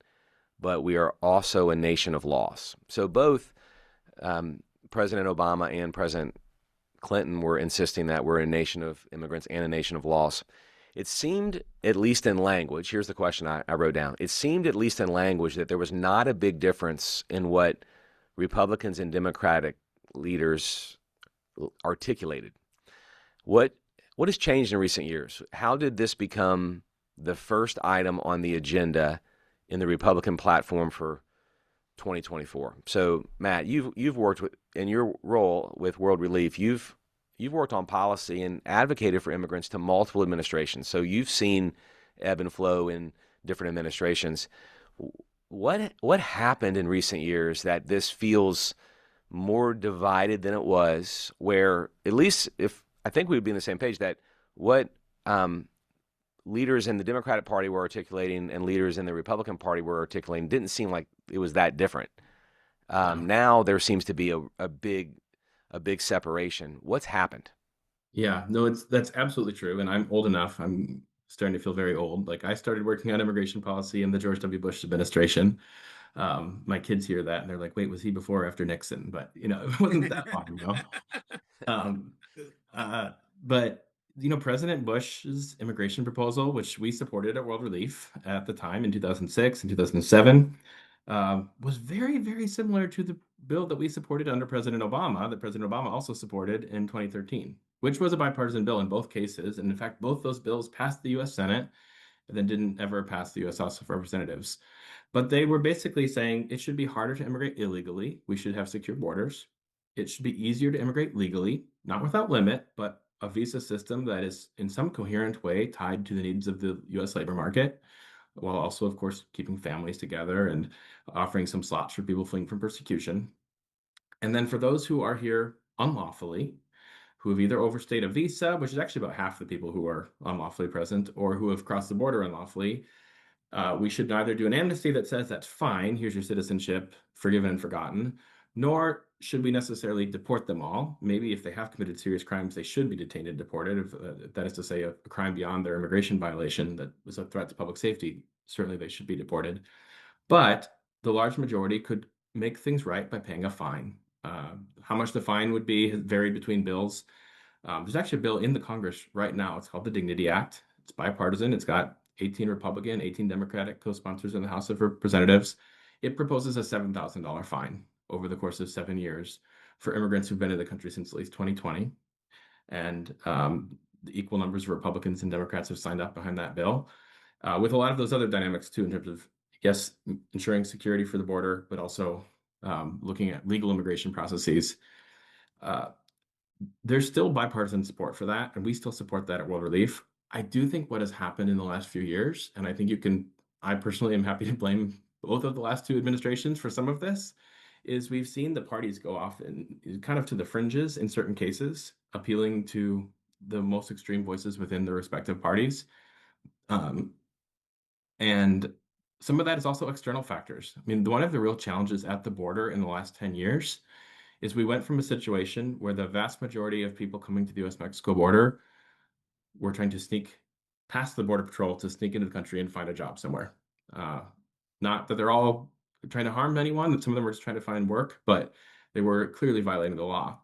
Speaker 1: But we are also a nation of laws. So both President Obama and President Clinton were insisting that we're a nation of immigrants and a nation of laws. It seemed, at least in language, here's the question I wrote down. It seemed, at least in language, that there was not a big difference in what Republicans and Democratic leaders articulated. What has changed in recent years? How did this become the first item on the agenda in the Republican platform for 2024? So, Matt, you've worked with, in your role with World Relief, you've worked on policy and advocated for immigrants to multiple administrations. So you've seen ebb and flow in different administrations. What happened in recent years that this feels more divided than it was? Where, at least if I think we would be on the same page, that what leaders in the Democratic Party were articulating and leaders in the Republican Party were articulating didn't seem like it was that different. Now there seems to be a big separation. What's happened?
Speaker 3: Yeah, no, that's absolutely true. And I'm old enough. I'm starting to feel very old. Like, I started working on immigration policy in the George W. Bush administration. My kids hear that and they're like, wait, was he before or after Nixon? But, it wasn't that long ago. Um, but, President Bush's immigration proposal, which we supported at World Relief at the time in 2006 and 2007, was very, very similar to the bill that we supported under President Obama, that President Obama also supported in 2013, which was a bipartisan bill in both cases. And in fact, both those bills passed the U.S. Senate and then didn't ever pass the U.S. House of Representatives. But they were basically saying it should be harder to immigrate illegally. We should have secure borders. It should be easier to immigrate legally, not without limit, but a visa system that is in some coherent way tied to the needs of the U.S. labor market, while also, of course, keeping families together and offering some slots for people fleeing from persecution. And then for those who are here unlawfully, who have either overstayed a visa, which is actually about half the people who are unlawfully present, or who have crossed the border unlawfully, we should neither do an amnesty that says that's fine, here's your citizenship, forgiven and forgotten, nor should we necessarily deport them all. Maybe if they have committed serious crimes, they should be detained and deported. If that is to say, a crime beyond their immigration violation that was a threat to public safety, certainly they should be deported. But the large majority could make things right by paying a fine. How much the fine would be has varied between bills. There's actually a bill in the Congress right now. It's called the Dignity Act. It's bipartisan. It's got 18 Republican, 18 Democratic co-sponsors in the House of Representatives. It proposes a $7,000 fine over the course of 7 years for immigrants who've been in the country since at least 2020. And the equal numbers of Republicans and Democrats have signed up behind that bill, with a lot of those other dynamics too, in terms of, yes, ensuring security for the border, but also looking at legal immigration processes. There's still bipartisan support for that, and we still support that at World Relief. I do think what has happened in the last few years, and I think I personally am happy to blame both of the last two administrations for some of this, is we've seen the parties go off and kind of to the fringes in certain cases, appealing to the most extreme voices within the respective parties. And some of that is also external factors. I mean, one of the real challenges at the border in the last 10 years is we went from a situation where the vast majority of people coming to the US-Mexico border were trying to sneak past the Border Patrol to sneak into the country and find a job somewhere. Not that they're all trying to harm anyone, that some of them were just trying to find work, but they were clearly violating the law.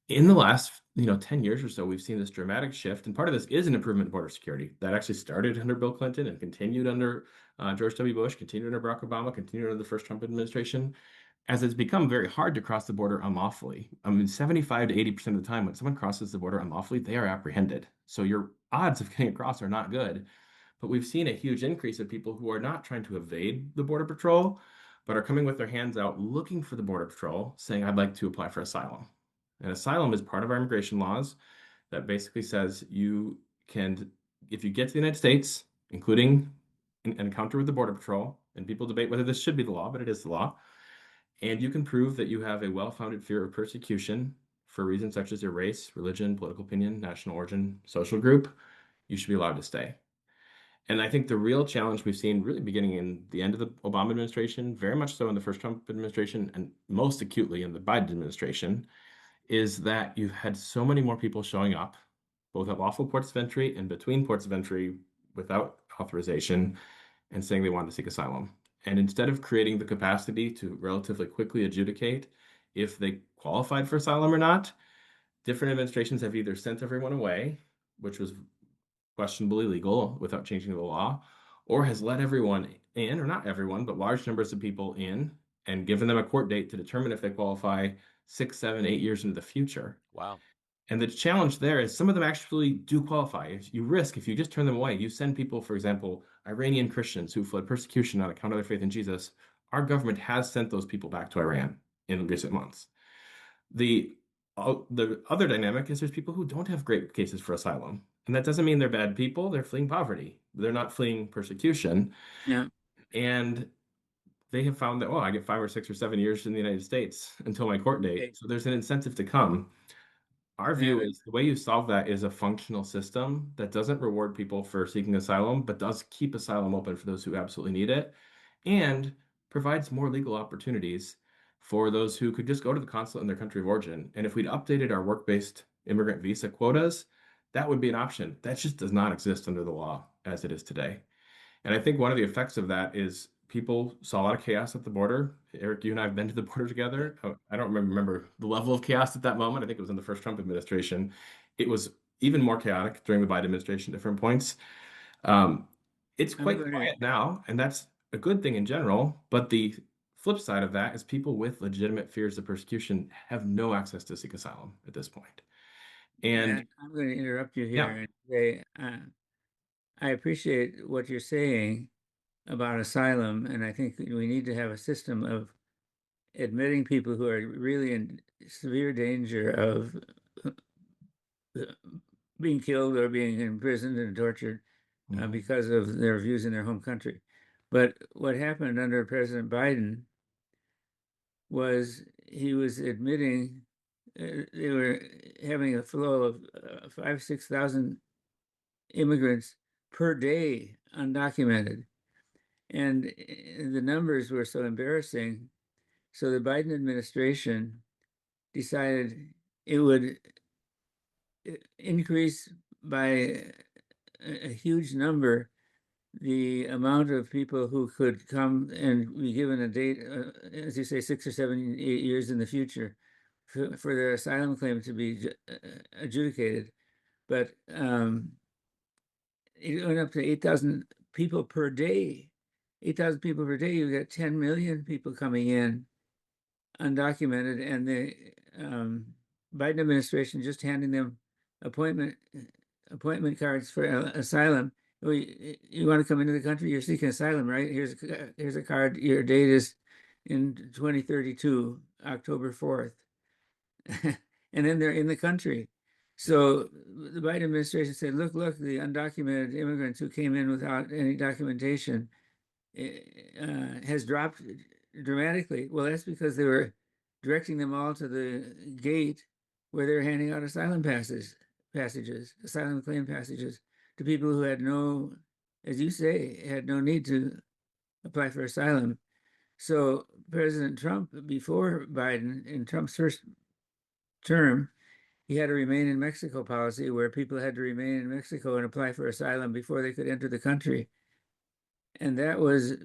Speaker 3: in the last 10 years or so, we've seen this dramatic shift, and part of this is an improvement in border security that actually started under Bill Clinton and continued under George W. Bush, continued under Barack Obama, continued under the first Trump administration, as it's become very hard to cross the border unlawfully. I mean, 75 to 80% of the time when someone crosses the border unlawfully, they are apprehended. So your odds of getting across are not good. But we've seen a huge increase of people who are not trying to evade the Border Patrol, but are coming with their hands out looking for the Border Patrol, saying, I'd like to apply for asylum. And asylum is part of our immigration laws that basically says you can, if you get to the United States, including an encounter with the Border Patrol, and people debate whether this should be the law, but it is the law, and you can prove that you have a well-founded fear of persecution for reasons such as your race, religion, political opinion, national origin, social group, you should be allowed to stay. And I think the real challenge we've seen really beginning in the end of the Obama administration, very much so in the first Trump administration, and most acutely in the Biden administration, is that you've had so many more people showing up, both at lawful ports of entry and between ports of entry without authorization, and saying they want to seek asylum. And instead of creating the capacity to relatively quickly adjudicate if they qualified for asylum or not, different administrations have either sent everyone away, which was questionably legal without changing the law, or has let everyone in, or not everyone, but large numbers of people in, and given them a court date to determine if they qualify 6, 7, 8 years into the future.
Speaker 1: Wow.
Speaker 3: And the challenge there is some of them actually do qualify. If you just turn them away, you send people, for example, Iranian Christians who fled persecution on account of their faith in Jesus. Our government has sent those people back to Iran in recent months. The other dynamic is there's people who don't have great cases for asylum. And that doesn't mean they're bad people. They're fleeing poverty. They're not fleeing persecution.
Speaker 2: Yeah.
Speaker 3: And they have found that, I get 5 or 6 or 7 years in the United States until my court date.
Speaker 2: Okay.
Speaker 3: So there's an incentive to come. Our view
Speaker 2: Yeah.
Speaker 3: is the way you solve that is a functional system that doesn't reward people for seeking asylum, but does keep asylum open for those who absolutely need it, and provides more legal opportunities for those who could just go to the consulate in their country of origin. And if we'd updated our work-based immigrant visa quotas, that would be an option. That just does not exist under the law as it is today. And I think one of the effects of that is people saw a lot of chaos at the border. Eric, you and I have been to the border together. I don't remember the level of chaos at that moment. I think it was in the first Trump administration. It was even more chaotic during the Biden administration, different points. It's
Speaker 2: I'm
Speaker 3: quite
Speaker 2: going to,
Speaker 3: quiet now, and that's a good thing in general. But the flip side of that is people with legitimate fears of persecution have no access to seek asylum at this point. And
Speaker 2: Matt, I'm going to interrupt you
Speaker 3: yeah,
Speaker 2: here and say, I appreciate what you're saying about asylum, and I think we need to have a system of admitting people who are really in severe danger of being killed or being imprisoned and tortured because of their views in their home country. But what happened under President Biden was he was admitting they were having a flow of 5,000 to 6,000 immigrants per day, undocumented. And the numbers were so embarrassing. So the Biden administration decided it would increase by a huge number the amount of people who could come and be given a date, as you say, 6 or 7, 8 years in the future for their asylum claim to be adjudicated. But it went up to 8,000 people per day. 8,000 people per day, you got 10 million people coming in undocumented, and the Biden administration just handing them appointment cards for asylum. Well, you want to come into the country? You're seeking asylum, right? Here's a card. Your date is in 2032, October 4th, and then they're in the country. So the Biden administration said, look, the undocumented immigrants who came in without any documentation has dropped dramatically. Well, that's because they were directing them all to the gate where they're handing out asylum asylum claim passages to people who had no, as you say, had no need to apply for asylum. So President Trump, before Biden, in Trump's first term, he had a remain in Mexico policy where people had to remain in Mexico and apply for asylum before they could enter the country. And that was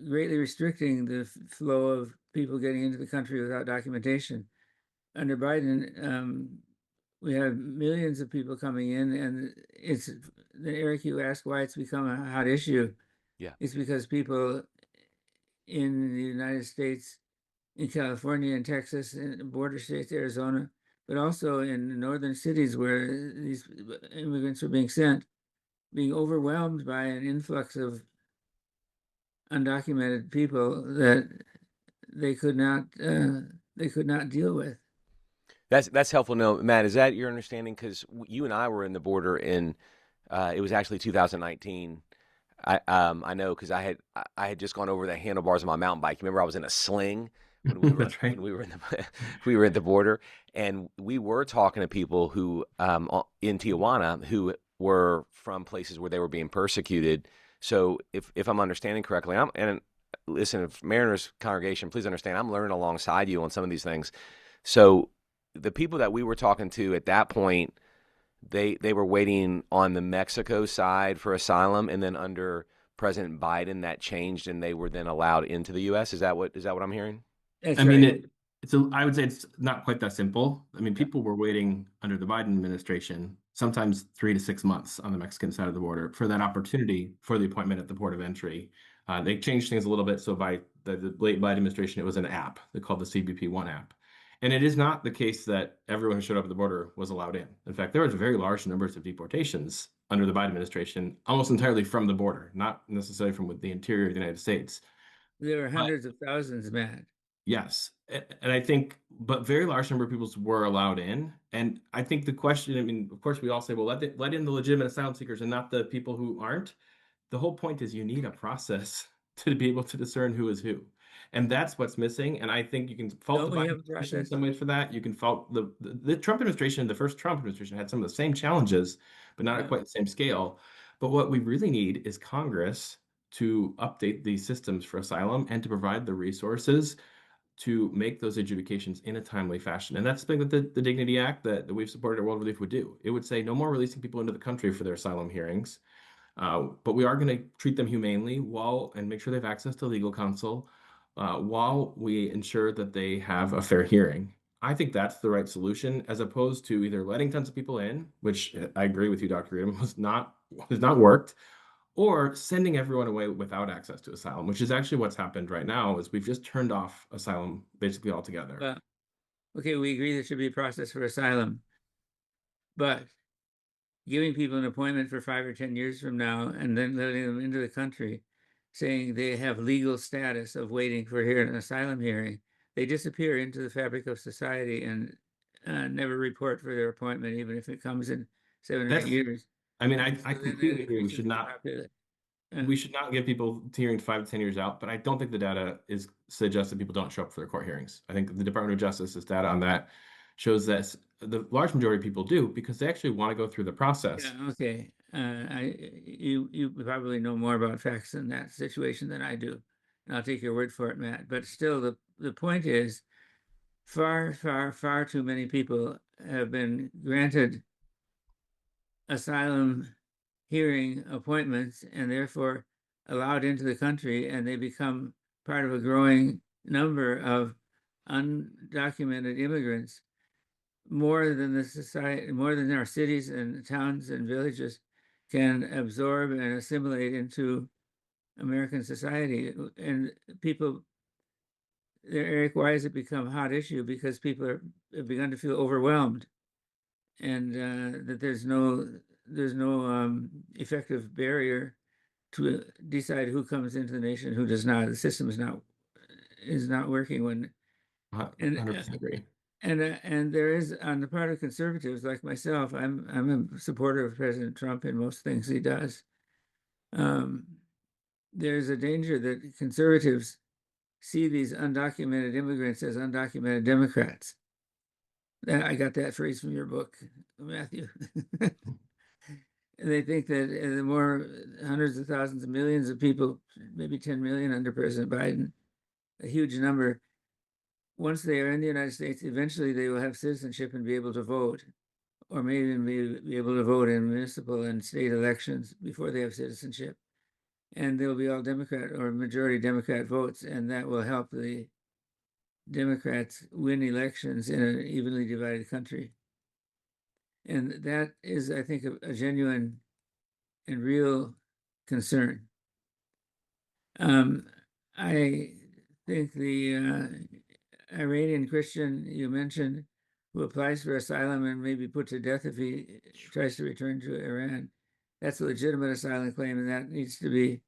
Speaker 2: greatly restricting the flow of people getting into the country without documentation. under Biden, we have millions of people coming in, and it's, Eric, you asked why it's become a hot issue.
Speaker 1: Yeah.
Speaker 2: It's because people in the United States, in California and Texas and border states, Arizona, but also in northern cities where these immigrants are being sent, being overwhelmed by an influx of undocumented people that they could not deal with.
Speaker 1: That's helpful to know. Matt, is that your understanding? Because you and I were in the border in it was actually 2019. I know because I had just gone over the handlebars of my mountain bike. Remember, I was in a sling
Speaker 3: That's right.
Speaker 1: when we were in the we were at the border, and we were talking to people who in Tijuana who were from places where they were being persecuted. So if I'm understanding correctly, and listen, if Mariners congregation, please understand, I'm learning alongside you on some of these things. So the people that we were talking to at that point, they were waiting on the Mexico side for asylum, and then under President Biden, that changed, and they were then allowed into the U.S. Is that what I'm hearing?
Speaker 2: That's
Speaker 3: I mean,
Speaker 2: right.
Speaker 3: I would say it's not quite that simple. I mean,
Speaker 1: Yeah.
Speaker 3: people were waiting under the Biden administration, sometimes 3 to 6 months on the Mexican side of the border for that opportunity for the appointment at the port of entry. They changed things a little bit. So by the late Biden administration, it was an app. They called the CBP One app. And it is not the case that everyone who showed up at the border was allowed in. In fact, there was very large numbers of deportations under the Biden administration, almost entirely from the border, not necessarily from the interior of the United States.
Speaker 2: There were
Speaker 3: But
Speaker 2: hundreds of thousands, Matt.
Speaker 3: yes. And I think, but very large number of people were allowed in. And I think the question, I mean, of course, we all say, well, let in the legitimate asylum seekers and not the people who aren't. The whole point is you need a process to be able to discern who is who. And that's what's missing. And I think you can fault
Speaker 2: Don't
Speaker 3: the
Speaker 2: we
Speaker 3: Biden
Speaker 2: have a
Speaker 3: administration in
Speaker 2: process?
Speaker 3: some ways for that. You can fault the Trump administration, the first Trump administration had some of the same challenges, but not at
Speaker 2: Yeah.
Speaker 3: quite the same scale. But what we really need is Congress to update these systems for asylum and to provide the resources to make those adjudications in a timely fashion. And that's something that the Dignity Act that we've supported at World Relief would do. It would say no more releasing people into the country for their asylum hearings, but we are going to treat them humanely and make sure they have access to legal counsel while we ensure that they have a fair hearing. I think that's the right solution, as opposed to either letting tons of people in, which I agree with you, Dr. Grudem, has not worked, or sending everyone away without access to asylum, which is actually what's happened right now. Is we've just turned off asylum basically altogether.
Speaker 2: Well, okay, we agree there should be a process for asylum, but giving people an appointment for 5 or 10 years from now and then letting them into the country, saying they have legal status of waiting for an asylum hearing, they disappear into the fabric of society and never report for their appointment, even if it comes in 7 or 8
Speaker 3: That's,
Speaker 2: years.
Speaker 3: I mean,
Speaker 2: And
Speaker 3: I
Speaker 2: so then that
Speaker 3: completely agree.
Speaker 2: increases the population.
Speaker 3: We should not give people hearings 5 to 10 years out, but I don't think the data suggests that people don't show up for their court hearings. I think the Department of Justice's data on that shows that the large majority of people do because they actually want to go through the process.
Speaker 2: Yeah, okay. You probably know more about facts in that situation than I do. And I'll take your word for it, Matt. But still, the point is, far, far, far too many people have been granted asylum hearing appointments and therefore allowed into the country, and they become part of a growing number of undocumented immigrants, more than the society, more than our cities and towns and villages can absorb and assimilate into American society. And people, Eric, why has it become a hot issue? Because people have begun to feel overwhelmed, and that there's no effective barrier to decide who comes into the nation, who does not. The system is not working when, and
Speaker 3: 100% agree.
Speaker 2: and there is, on the part of conservatives like myself, I'm a supporter of President Trump in most things he does. There's a danger that conservatives see these undocumented immigrants as undocumented Democrats. I got that phrase from your book, Matthew. They think that the more hundreds of thousands of millions of people, maybe 10 million under President Biden, a huge number, once they are in the United States, eventually they will have citizenship and be able to vote, or maybe even be able to vote in municipal and state elections before they have citizenship. And they'll be all Democrat or majority Democrat votes, and that will help the Democrats win elections in an evenly divided country. And that is, I think, a genuine and real concern. I think the Iranian Christian you mentioned, who applies for asylum and may be put to death if he tries to return to Iran, that's a legitimate asylum claim, and that needs to be,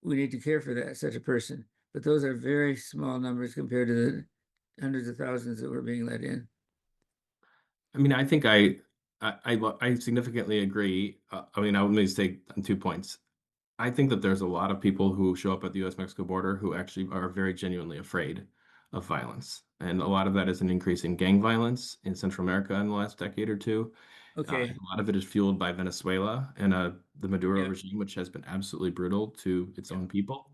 Speaker 2: we need to care for that, such a person. But those are very small numbers compared to the hundreds of thousands that were being let in.
Speaker 3: I mean, I think I significantly agree. I mean, I would maybe say on 2 points. I think that there's a lot of people who show up at the U.S.-Mexico border who actually are very genuinely afraid of violence, and a lot of that is an increase in gang violence in Central America in the last decade or two.
Speaker 2: Okay.
Speaker 3: A lot of it is fueled by Venezuela and the Maduro
Speaker 2: Yeah.
Speaker 3: regime, which has been absolutely brutal to its own people.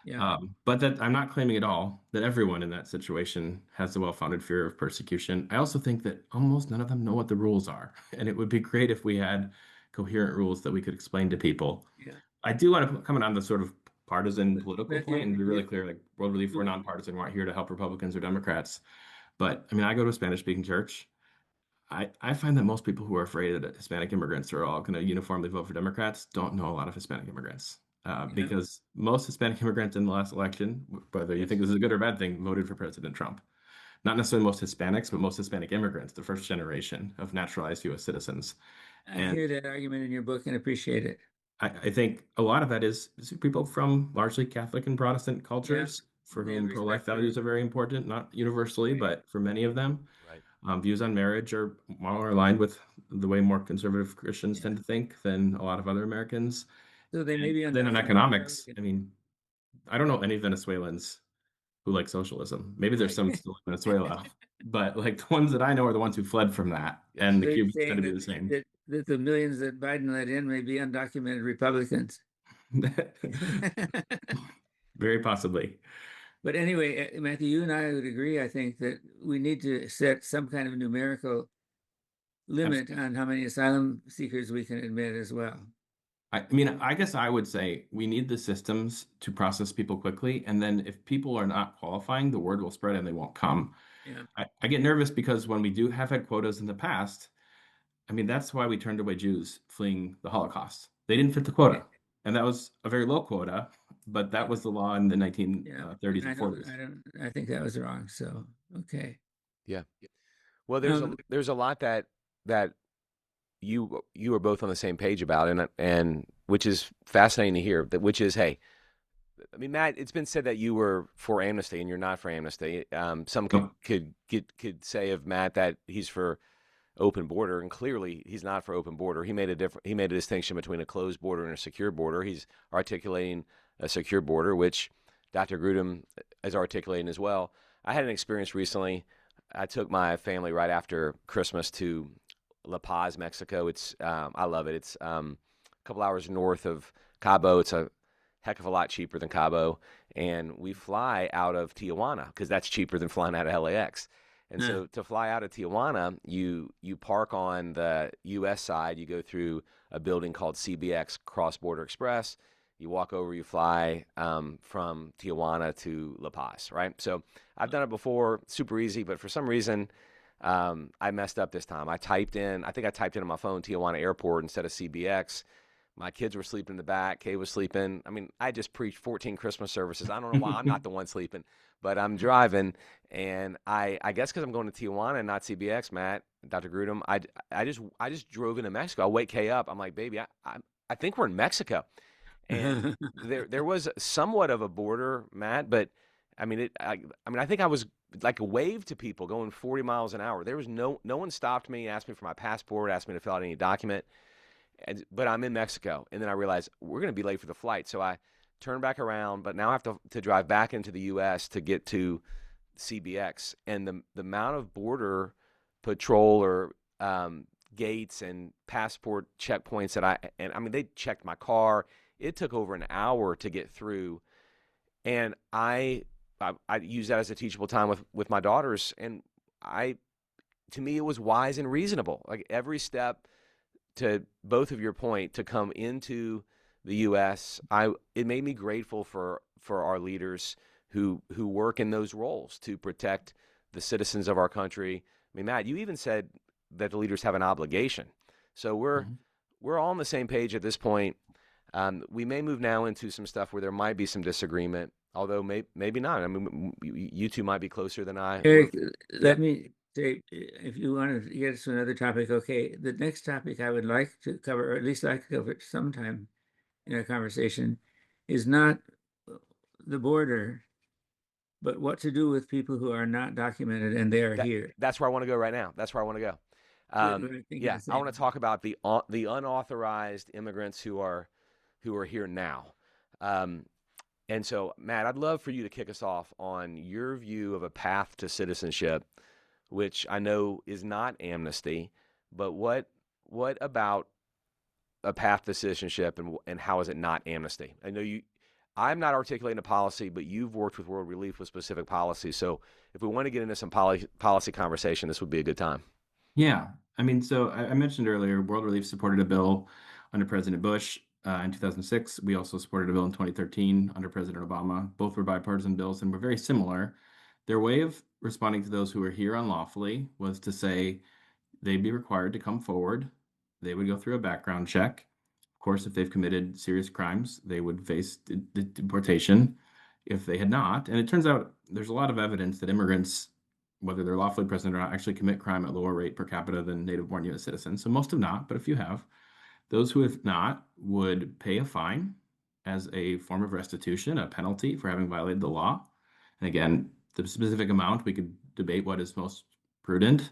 Speaker 2: Yeah.
Speaker 3: But that I'm not claiming at all that everyone in that situation has a well-founded fear of persecution. I also think that almost none of them know what the rules are, and it would be great if we had coherent rules that we could explain to people.
Speaker 2: Yeah.
Speaker 3: I do want to comment on the sort of partisan political point and be really
Speaker 2: Yeah.
Speaker 3: clear, like World Relief, we're nonpartisan, we're not here to help Republicans or Democrats. But I mean, I go to a Spanish-speaking church. I find that most people who are afraid that Hispanic immigrants are all going to uniformly vote for Democrats don't know a lot of Hispanic immigrants. Because most Hispanic immigrants in the last election, whether you think this is a good or bad thing, voted for President Trump. Not necessarily most Hispanics, but most Hispanic immigrants, the first generation of naturalized U.S. citizens.
Speaker 2: I
Speaker 3: And
Speaker 2: hear that argument in your book and appreciate it.
Speaker 3: I think a lot of that is people from largely Catholic and Protestant cultures for
Speaker 2: They have
Speaker 3: whom pro-life
Speaker 2: respect for
Speaker 3: values are very important, not universally,
Speaker 2: Right.
Speaker 3: but for many of them.
Speaker 1: Right.
Speaker 3: Views on marriage are more aligned with the way more conservative Christians
Speaker 2: Yeah.
Speaker 3: tend to think than a lot of other Americans.
Speaker 2: So they may be
Speaker 3: And then on
Speaker 2: undocumented
Speaker 3: economics,
Speaker 2: Republican.
Speaker 3: I mean, I don't know any Venezuelans who like socialism. Maybe there's some still in Venezuela, but like the ones that I know are the ones who fled from that,
Speaker 1: Yes.
Speaker 3: and
Speaker 2: So
Speaker 3: the
Speaker 2: you're
Speaker 3: Cubans tend
Speaker 2: saying
Speaker 3: to be the same.
Speaker 2: that the millions that Biden let in may be undocumented Republicans.
Speaker 3: Very possibly.
Speaker 2: But anyway, Matthew, you and I would agree, I think, that we need to set some kind of numerical limit on how many asylum seekers we can admit as well.
Speaker 3: I mean, I guess I would say we need the systems to process people quickly. And then if people are not qualifying, the word will spread and they won't come.
Speaker 2: Yeah.
Speaker 3: I get nervous because when we do have had quotas in the past, I mean, that's why we turned away Jews fleeing the Holocaust. They didn't fit the quota. And that was a very low quota, but that was the law in the 1930s and 40s.
Speaker 2: I think that was wrong. So, okay.
Speaker 1: Yeah. Well,
Speaker 2: Um,
Speaker 1: there's a lot that you are both on the same page about, and which is fascinating to hear. That which is, hey, I mean, Matt, it's been said that you were for amnesty and you're not for amnesty. Some could say of Matt that he's for open border, and clearly he's not for open border. He made a distinction between a closed border and a secure border. He's articulating a secure border, which Dr. Grudem is articulating as well. I had an experience recently. I took my family right after Christmas to La Paz, Mexico. It's I love it. It's a couple hours north of Cabo. It's a heck of a lot cheaper than Cabo, and we fly out of Tijuana because that's cheaper than flying out of LAX. And so to fly out of Tijuana, you park on the U.S. side. You go through a building called CBX, Cross Border Express. You walk over, you fly from Tijuana to La Paz, right? So I've done it before, super easy, but for some reason I messed up this time. I typed in on my phone Tijuana Airport instead of CBX. My kids were sleeping in the back. Kay was sleeping. I mean, I just preached 14 Christmas services. I don't know why I'm not the one sleeping, but I'm driving, and I guess because I'm going to Tijuana and not CBX, Matt, Dr. Grudem, I just drove into Mexico. I wake Kay up. I'm like, baby, I think we're in Mexico, and there was somewhat of a border, Matt, but I mean, I think I was like a wave to people going 40 miles an hour. There was no one stopped me, asked me for my passport, asked me to fill out any document. But I'm in Mexico, and then I realized we're going to be late for the flight. So I turned back around, but now I have to drive back into the U.S. to get to CBX. And the amount of border patrol or gates and passport checkpoints I mean, they checked my car. It took over an hour to get through, and I use that as a teachable time with my daughters, and to me it was wise and reasonable. Like every step, to both of your point, to come into the U.S., it made me grateful for our leaders who work in those roles to protect the citizens of our country. I mean, Matt, you even said that the leaders have an obligation. So we're all on the same page at this point. We may move now into some stuff where there might be some disagreement, although maybe not. I mean, you two might be closer than I.
Speaker 2: Eric, let me say, if you want to get us to another topic, okay. The next topic I would like to cover, or at least like to cover sometime in our conversation, is not the border, but what to do with people who are not documented and they are here.
Speaker 1: That's where I want to go right now. That's where I want to go. Yeah, I want to talk about the unauthorized immigrants who are here now. And so, Matt, I'd love for you to kick us off on your view of a path to citizenship, which I know is not amnesty, but what about a path to citizenship, and how is it not amnesty? I know I'm not articulating a policy, but you've worked with World Relief with specific policies. So if we want to get into some policy conversation, this would be a good time.
Speaker 3: Yeah. I mean, so I mentioned earlier, World Relief supported a bill under President Bush in 2006. We also supported a bill in 2013 under President Obama. Both were bipartisan bills and were very similar. Their way of responding to those who are here unlawfully was to say they'd be required to come forward. They would go through a background check. Of course, if they've committed serious crimes, they would face deportation if they had not. And it turns out there's a lot of evidence that immigrants, whether they're lawfully present or not, actually commit crime at lower rate per capita than native-born U.S. citizens. So most have not, but a few have. Those who have not would pay a fine as a form of restitution, a penalty for having violated the law. And again, the specific amount, we could debate what is most prudent.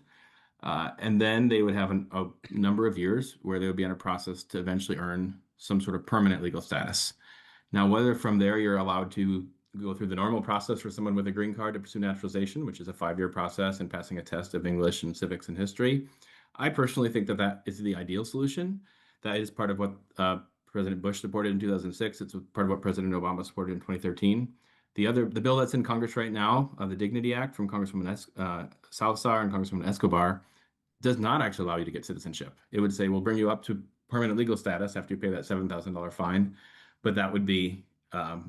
Speaker 3: And then they would have a number of years where they would be on a process to eventually earn some sort of permanent legal status. Now, whether from there you're allowed to go through the normal process for someone with a green card to pursue naturalization, which is a 5-year process and passing a test of English and civics and history, I personally think that is the ideal solution. That is part of what President Bush supported in 2006. It's part of what President Obama supported in 2013. The bill that's in Congress right now, the Dignity Act from Congresswoman Salazar and Congresswoman Escobar, does not actually allow you to get citizenship. It would say, we'll bring you up to permanent legal status after you pay that $7,000 fine, but that would be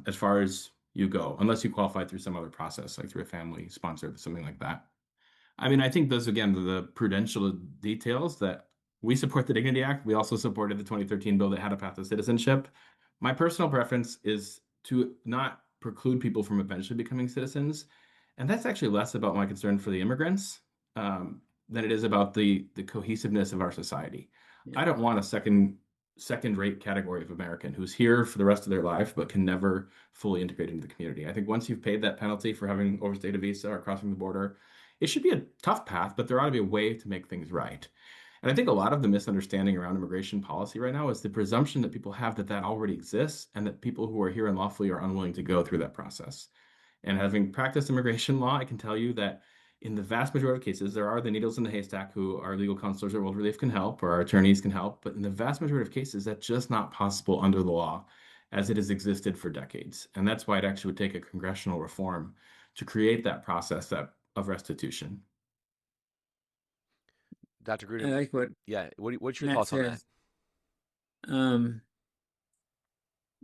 Speaker 3: as far as you go, unless you qualify through some other process, like through a family sponsor or something like that. I mean, I think those, again, the prudential details that we support the Dignity Act. We also supported the 2013 bill that had a path to citizenship. My personal preference is to not preclude people from eventually becoming citizens. And that's actually less about my concern for the immigrants than it is about the cohesiveness of our society. Yeah. I don't want a second-rate category of American who's here for the rest of their life but can never fully integrate into the community. I think once you've paid that penalty for having overstayed a visa or crossing the border, it should be a tough path, but there ought to be a way to make things right. And I think a lot of the misunderstanding around immigration policy right now is the presumption that people have that already exists and that people who are here unlawfully are unwilling to go through that process. And having practiced immigration law, I can tell you that in the vast majority of cases, there are the needles in the haystack who our legal counselors or World Relief can help, or our attorneys can help. But in the vast majority of cases, that's just not possible under the law as it has existed for decades. And that's why it actually would take a congressional reform to create that process of restitution.
Speaker 1: Dr. Grudem,
Speaker 2: I like
Speaker 1: what's your thoughts on
Speaker 2: that?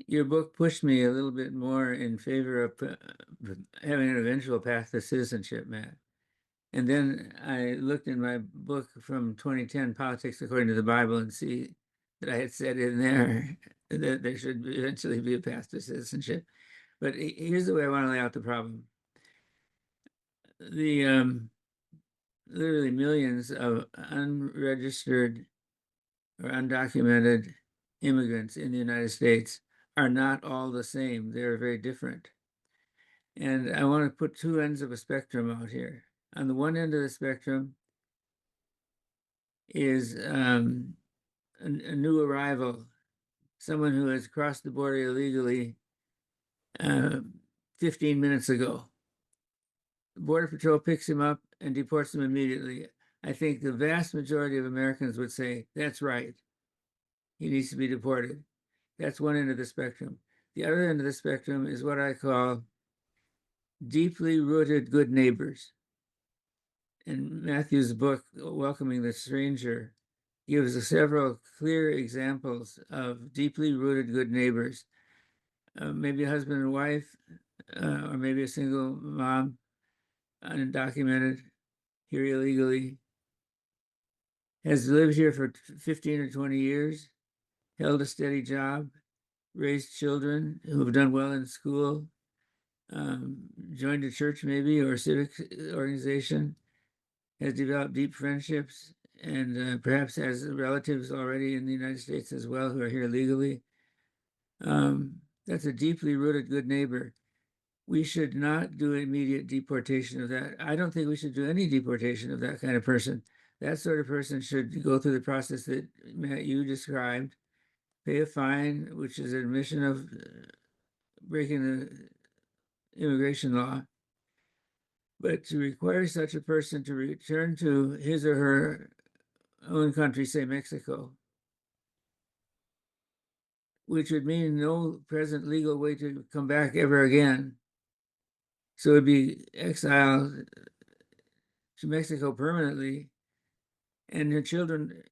Speaker 2: Your book pushed me a little bit more in favor of having an eventual path to citizenship, Matt. And then I looked in my book from 2010, Politics According to the Bible, and see that I had said in there that there should eventually be a path to citizenship. But here's the way I want to lay out the problem. The literally millions of unregistered or undocumented immigrants in the United States are not all the same. They're very different. And I want to put two ends of a spectrum out here. On the one end of the spectrum is a new arrival, someone who has crossed the border illegally 15 minutes ago. The Border Patrol picks him up and deports him immediately. I think the vast majority of Americans would say, that's right. He needs to be deported. That's one end of the spectrum. The other end of the spectrum is what I call deeply rooted good neighbors. And Matthew's book, Welcoming the Stranger, gives us several clear examples of deeply rooted good neighbors. Maybe a husband and wife, or maybe a single mom, undocumented, here illegally, has lived here for 15 or 20 years, held a steady job, raised children who have done well in school, joined a church maybe or a civic organization, has developed deep friendships, and perhaps has relatives already in the United States as well who are here legally. That's a deeply rooted good neighbor. We should not do immediate deportation of that. I don't think we should do any deportation of that kind of person. That sort of person should go through the process that, Matt, you described, pay a fine, which is admission of breaking the immigration law. But to require such a person to return to his or her own country, say Mexico, which would mean no present legal way to come back ever again. So it'd be exiled to Mexico permanently, and her children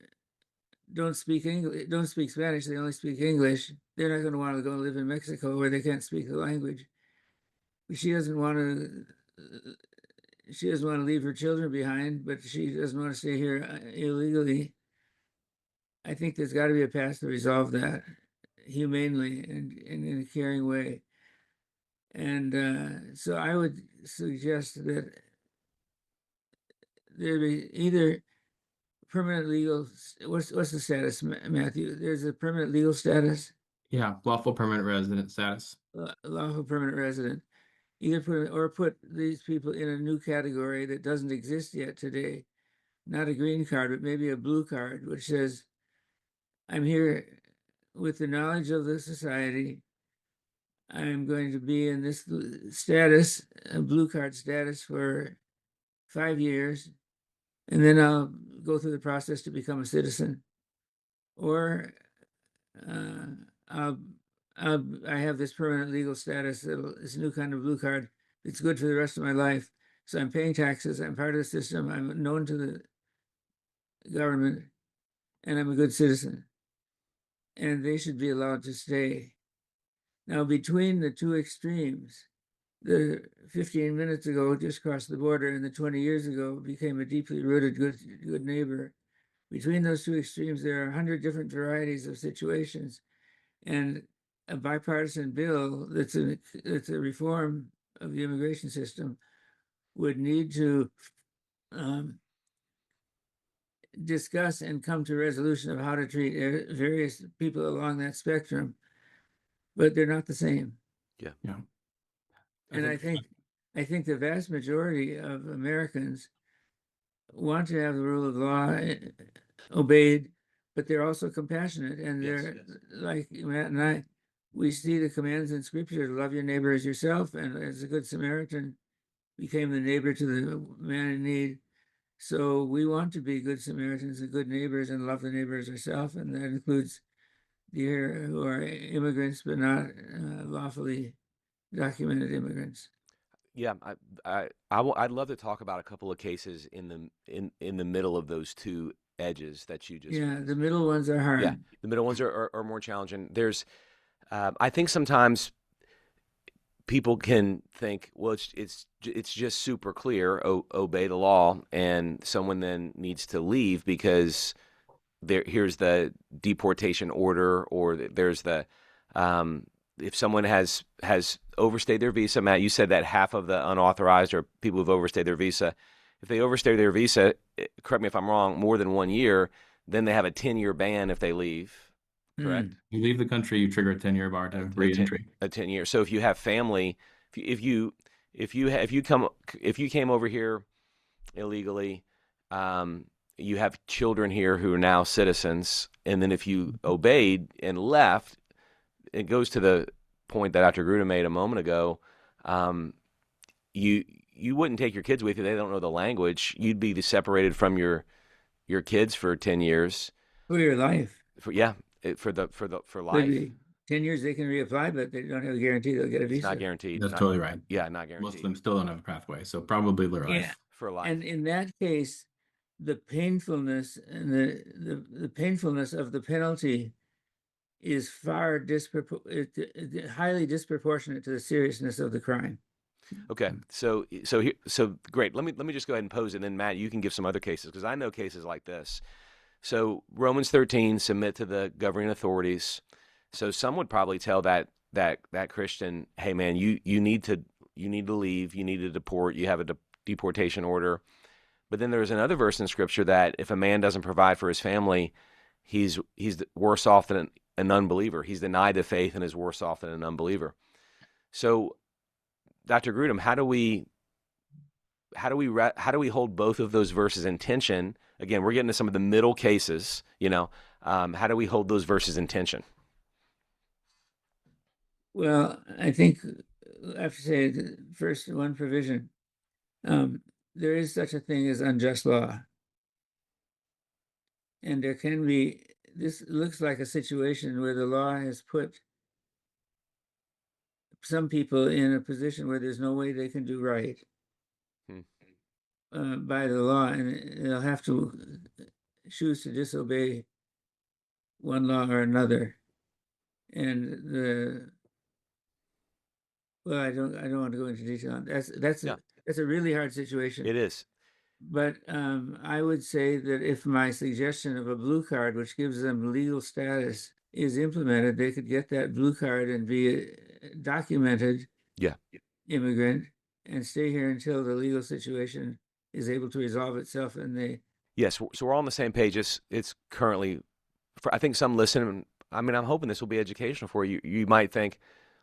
Speaker 2: don't speak English, don't speak Spanish, they only speak English. They're not going to want to go live in Mexico where they can't speak the language. She doesn't want to leave her children behind, but she doesn't want to stay here illegally. I think there's got to be a path to resolve that humanely and in a caring way. And so I would suggest that there be either permanent legal, what's the status, Matthew? There's a permanent legal status,
Speaker 3: Yeah, lawful permanent resident status.
Speaker 2: lawful permanent resident. Either put these people in a new category that doesn't exist yet today, not a green card, but maybe a blue card, which says, I'm here with the knowledge of the society. I'm going to be in this status, a blue card status, for 5 years, and then I'll go through the process to become a citizen. Or I have this permanent legal status, this new kind of blue card that's good for the rest of my life. So I'm paying taxes, I'm part of the system, I'm known to the government, and I'm a good citizen. And they should be allowed to stay. Now, between the two extremes, the 15 minutes ago just crossed the border and the 20 years ago became a deeply rooted good neighbor. Between those two extremes, there are 100 different varieties of situations. And a bipartisan bill that's a reform of the immigration system would need to discuss and come to resolution of how to treat various people along that spectrum, but they're not the same.
Speaker 1: Yeah.
Speaker 2: And I think the vast majority of Americans want to have the rule of law obeyed, but they're also compassionate, and they're like Matt and I. We see the commands in Scripture to love your neighbor as yourself, and as a good Samaritan became the neighbor to the man in need. So we want to be good Samaritans and good neighbors and love the neighbor as ourselves, and that includes the who are immigrants but not lawfully documented immigrants.
Speaker 1: Yeah, I'd love to talk about a couple of cases in the middle of those two edges that you just.
Speaker 2: Yeah, the middle ones are hard.
Speaker 1: Yeah, the middle ones are more challenging. There's, I think sometimes people can think, well, it's just super clear, obey the law, and someone then needs to leave because here's the deportation order, or there's the if someone has overstayed their visa. Matt, you said that half of the unauthorized are people who've overstayed their visa. If they overstay their visa, correct me if I'm wrong, more than 1 year, then they have a 10-year ban if they leave. Correct?
Speaker 3: You leave the country, you trigger a 10-year bar to re-entry.
Speaker 1: A 10-year. So if you have family, if you came over here illegally, you have children here who are now citizens, and then if you obeyed and left, it goes to the point that Dr. Grudem made a moment ago. You wouldn't take your kids with you; they don't know the language. You'd be separated from your kids for 10 years.
Speaker 2: For your life.
Speaker 1: For life.
Speaker 2: Maybe 10 years they can reapply, but they don't have a guarantee they'll get a visa.
Speaker 1: It's not guaranteed.
Speaker 3: That's totally right.
Speaker 1: Yeah, not guaranteed.
Speaker 3: Most of them still don't have a pathway, so probably their life.
Speaker 2: Yeah.
Speaker 1: For life.
Speaker 2: And in that case, the painfulness and the painfulness of the penalty is far highly disproportionate to the seriousness of the crime.
Speaker 1: Okay, so great. Let me just go ahead and pose it, and then Matt, you can give some other cases because I know cases like this. So Romans 13, submit to the governing authorities. So some would probably tell that Christian, hey man, you need to leave, you need to deport, you have a deportation order. But then there's another verse in Scripture that if a man doesn't provide for his family, he's worse off than an unbeliever. He's denied the faith and is worse off than an unbeliever. So, Dr. Grudem, how do we hold both of those verses in tension? Again, we're getting to some of the middle cases. How do we hold those verses in tension?
Speaker 2: Well, I think I have to say, first, one provision. There is such a thing as unjust law. And there can be, this looks like a situation where the law has put some people in a position where there's no way they can do right by the law, and they'll have to choose to disobey one law or another. And well, I don't want to go into detail on that's a really hard situation.
Speaker 1: It is.
Speaker 2: But I would say that if my suggestion of a blue card, which gives them legal status, is implemented, they could get that blue card and be a documented immigrant and stay here until the legal situation is able to resolve itself. And
Speaker 1: yes, so we're all on the same page. It's currently, I think some listen. I mean, I'm hoping this will be educational for you. You might think,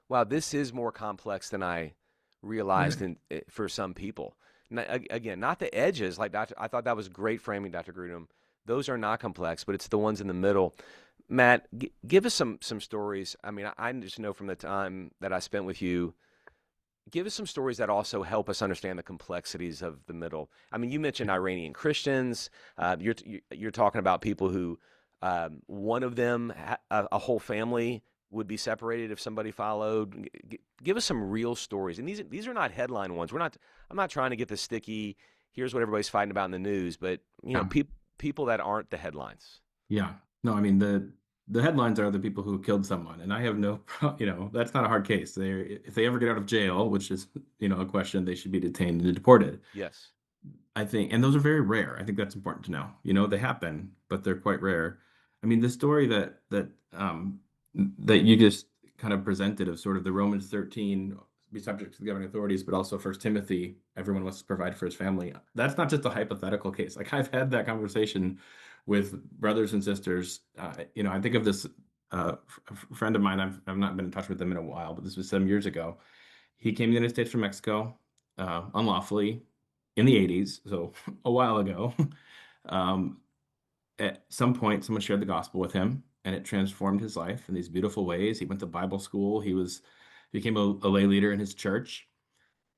Speaker 1: wow, this is more complex than I realized for some people. Again, not the edges. Like I thought that was great framing, Dr. Grudem. Those are not complex, but it's the ones in the middle. Matt, give us some stories. I mean, I just know from the time that I spent with you, give us some stories that also help us understand the complexities of the middle. I mean, you mentioned Iranian Christians. You're talking about people who one of them, a whole family would be separated if somebody followed. Give us some real stories, and these are not headline ones. I'm not trying to get the sticky. Here's what everybody's fighting about in the news, but people that aren't the headlines.
Speaker 3: Yeah, no, I mean the headlines are the people who killed someone, and I have no, that's not a hard case. If they ever get out of jail, which is a question, they should be detained and deported.
Speaker 1: Yes,
Speaker 3: I think, and those are very rare. I think that's important to know. They happen, but they're quite rare. I mean, the story that you just kind of presented of sort of the Romans 13 be subject to the governing authorities, but also First Timothy, everyone must provide for his family. That's not just a hypothetical case. Like I've had that conversation with brothers and sisters. I think of this friend of mine. I've not been in touch with them in a while, but this was some years ago. He came to the United States from Mexico unlawfully in the 80s, so a while ago. At some point, someone shared the gospel with him, and it transformed his life in these beautiful ways. He went to Bible school. He became a lay leader in his church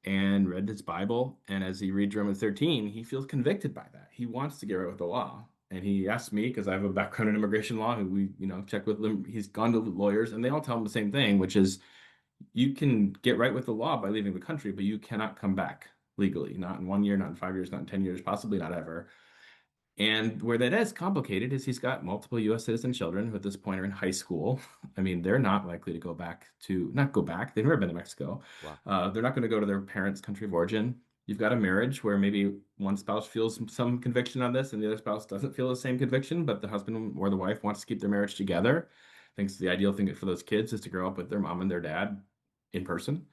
Speaker 3: and read his Bible. And as he reads Romans 13, he feels convicted by that. He wants to get right with the law. And he asked me, because I have a background in immigration law, who we check with them. He's gone to lawyers, and they all tell him the same thing, which is you can get right with the law by leaving the country, but you cannot come back legally, not in 1 year, not in 5 years, not in 10 years, possibly not ever. And where that is complicated is he's got multiple U.S. citizen children who at this point are in high school. I mean, they're not likely to not go back. They've never been to Mexico.
Speaker 1: Wow.
Speaker 3: They're not going to go to their parents' country of origin. You've got a marriage where maybe one spouse feels some conviction on this and the other spouse doesn't feel the same conviction, but the husband or the wife wants to keep their marriage together. Thinks the ideal thing for those kids is to grow up with their mom and their dad in person.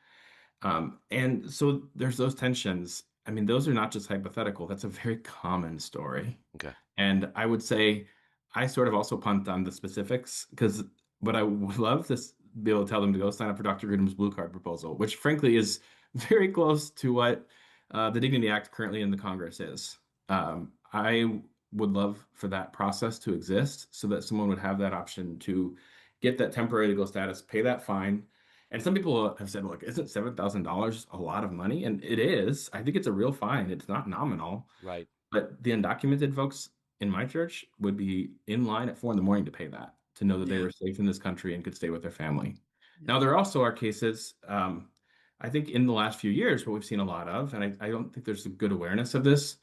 Speaker 3: And so there's those tensions. I mean, those are not just hypothetical. That's a very common story.
Speaker 1: Okay.
Speaker 3: And I would say I sort of also punt on the specifics because what I would love to be able to tell them to go sign up for Dr. Grudem's Blue Card proposal, which frankly is very close to what the Dignity Act currently in the Congress is. I would love for that process to exist so that someone would have that option to get that temporary legal status, pay that fine. And some people have said, look, isn't $7,000 a lot of money? And it is. I think it's a real fine. It's not nominal.
Speaker 1: Right.
Speaker 3: But the undocumented folks in my church would be in line at 4 a.m. to pay that, to know that they were safe in this country and could stay with their family. Now, there also are cases, I think in the last few years, what we've seen a lot of, and I don't think there's a good awareness of this,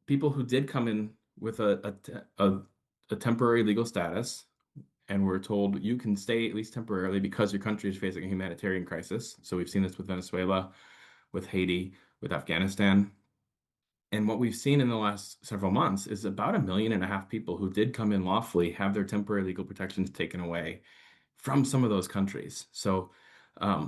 Speaker 3: people who did come in with a temporary legal status and we're told you can stay at least temporarily because your country is facing a humanitarian crisis. So we've seen this with Venezuela, with Haiti, with Afghanistan. And what we've seen in the last several months is about 1.5 million people who did come in lawfully have their temporary legal protections taken away from some of those countries. So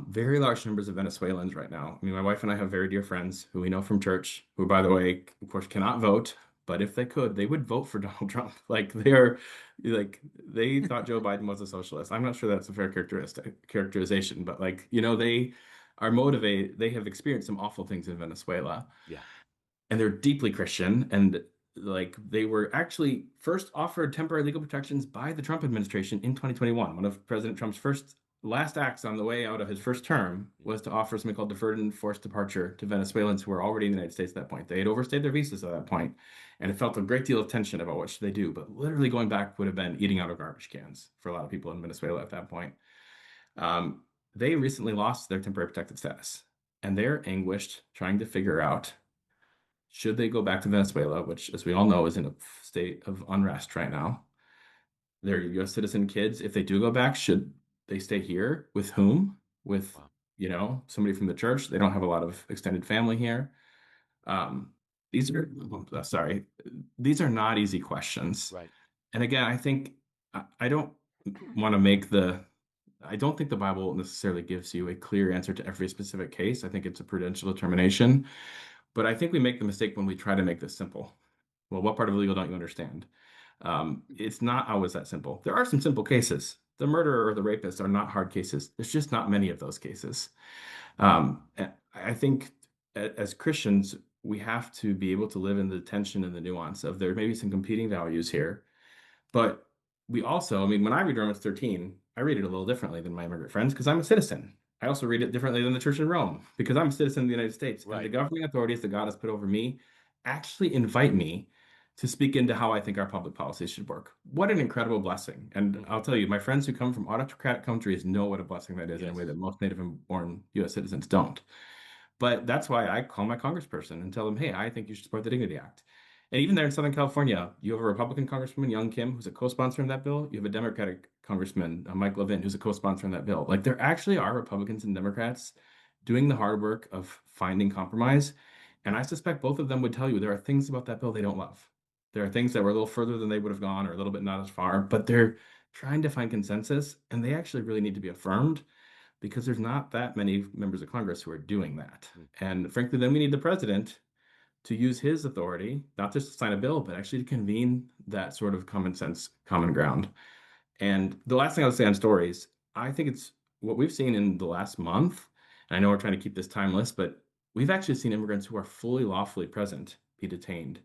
Speaker 3: very large numbers of Venezuelans right now. I mean, my wife and I have very dear friends who we know from church, who, by the way, of course, cannot vote, but if they could, they would vote for Donald Trump. Like they thought Joe Biden was a socialist. I'm not sure that's a fair characterization, but they are motivated. They have experienced some awful things in Venezuela.
Speaker 1: Yeah.
Speaker 3: And they're deeply Christian, and they were actually first offered temporary legal protections by the Trump administration in 2021. One of President Trump's last acts on the way out of his first term was to offer something called deferred and forced departure to Venezuelans who were already in the United States at that point. They had overstayed their visas at that point, and it felt a great deal of tension about what should they do. But literally going back would have been eating out of garbage cans for a lot of people in Venezuela at that point. They recently lost their temporary protected status, and they're anguished trying to figure out, should they go back to Venezuela, which, as we all know, is in a state of unrest right now? Their U.S. citizen kids, if they do go back, should they stay here? With whom? With, somebody from the church. They don't have a lot of extended family here. These are not easy questions.
Speaker 1: Right.
Speaker 3: And again, I think I don't think the Bible necessarily gives you a clear answer to every specific case. I think it's a prudential determination. But I think we make the mistake when we try to make this simple. Well, what part of legal don't you understand? It's not always that simple. There are some simple cases. The murderer or the rapist are not hard cases. There's just not many of those cases. I think as Christians, we have to be able to live in the tension and the nuance of there may be some competing values here. But we also, when I read Romans 13, I read it a little differently than my immigrant friends because I'm a citizen. I also read it differently than the church in Rome because I'm a citizen of the United States.
Speaker 1: Right.
Speaker 3: And the governing authorities that God has put over me actually invite me to speak into how I think our public policies should work. What an incredible blessing. And I'll tell you, my friends who come from autocratic countries know what a blessing that is in a way that most native-born U.S. citizens don't. But that's why I call my congressperson and tell them, hey, I think you should support the Dignity Act. And even there in Southern California, you have a Republican Congresswoman, Young Kim, who's a co-sponsor in that bill. You have a Democratic Congressman, Mike Levin, who's a co-sponsor in that bill. There actually are Republicans and Democrats doing the hard work of finding compromise. And I suspect both of them would tell you there are things about that bill they don't love. There are things that were a little further than they would have gone or a little bit not as far, but they're trying to find consensus, and they actually really need to be affirmed because there's not that many members of Congress who are doing that. And frankly, then we need the president to use his authority, not just to sign a bill, but actually to convene that sort of common sense, common ground. And the last thing I would say on stories, I think it's what we've seen in the last month. And I know we're trying to keep this timeless, but we've actually seen immigrants who are fully lawfully present be detained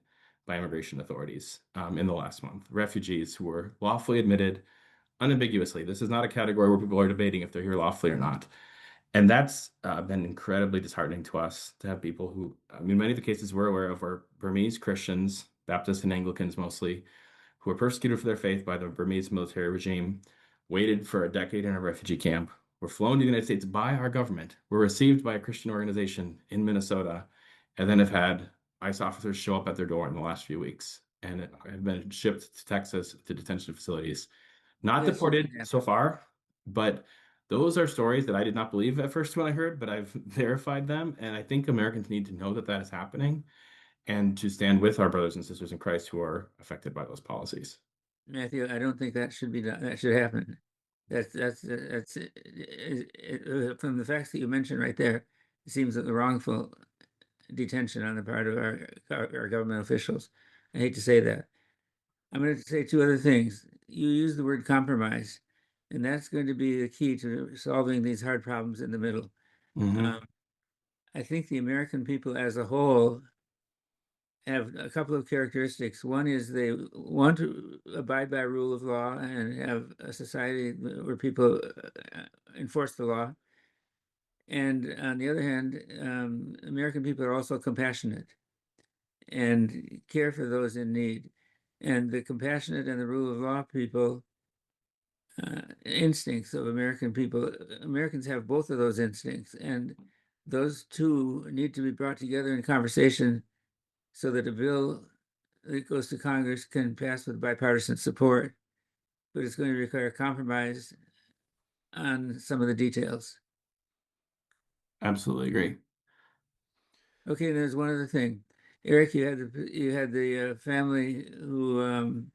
Speaker 3: by immigration authorities in the last month. Refugees who were lawfully admitted unambiguously. This is not a category where people are debating if they're here lawfully or not. And that's been incredibly disheartening to us, to have people who, many of the cases we're aware of are Burmese Christians, Baptists and Anglicans mostly, who were persecuted for their faith by the Burmese military regime, waited for a decade in a refugee camp, were flown to the United States by our government, were received by a Christian organization in Minnesota, and then have had ICE officers show up at their door in the last few weeks and have been shipped to Texas to detention facilities. Not deported so far, but those are stories that I did not believe at first when I heard, but I've verified them. And I think Americans need to know that that is happening and to stand with our brothers and sisters in Christ who are affected by those policies.
Speaker 2: Matthew, I don't think that should be done. That should happen. That's from the facts that you mentioned right there, it seems that the wrongful detention on the part of our government officials. I hate to say that. I'm going to say two other things. You use the word compromise, and that's going to be the key to solving these hard problems in the middle. I think the American people as a whole have a couple of characteristics. One is they want to abide by rule of law and have a society where people enforce the law. And on the other hand, American people are also compassionate and care for those in need. And the compassionate and the rule of law people, instincts of American people, Americans have both of those instincts. And those two need to be brought together in conversation so that a bill that goes to Congress can pass with bipartisan support. but it's going to require compromise on some of the details.
Speaker 3: Absolutely agree.
Speaker 2: Okay, and there's one other thing. Eric, you had the family who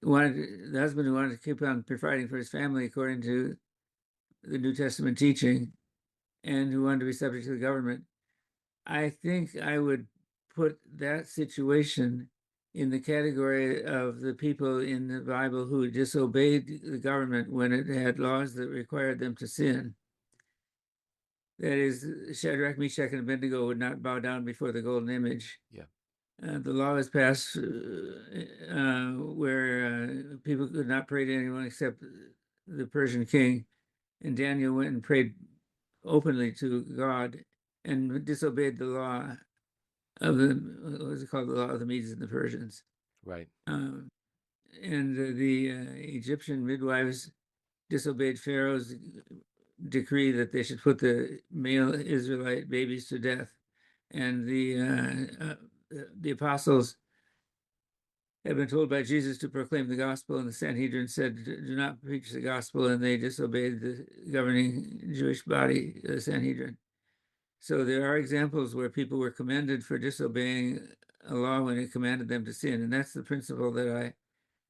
Speaker 2: the husband who wanted to keep on providing for his family according to the New Testament teaching, and who wanted to be subject to the government. I think I would put that situation in the category of the people in the Bible who disobeyed the government when it had laws that required them to sin. That is, Shadrach, Meshach, and Abednego would not bow down before the golden image.
Speaker 1: Yeah.
Speaker 2: The law was passed where people could not pray to anyone except the Persian king. And Daniel went and prayed openly to God and disobeyed the law of what was it called? The law of the Medes and the Persians.
Speaker 1: Right.
Speaker 2: And the Egyptian midwives disobeyed Pharaoh's decree that they should put the male Israelite babies to death. And the apostles had been told by Jesus to proclaim the gospel, and the Sanhedrin said, "Do not preach the gospel," and they disobeyed the governing Jewish body, the Sanhedrin. So there are examples where people were commended for disobeying a law when it commanded them to sin, and that's the principle that I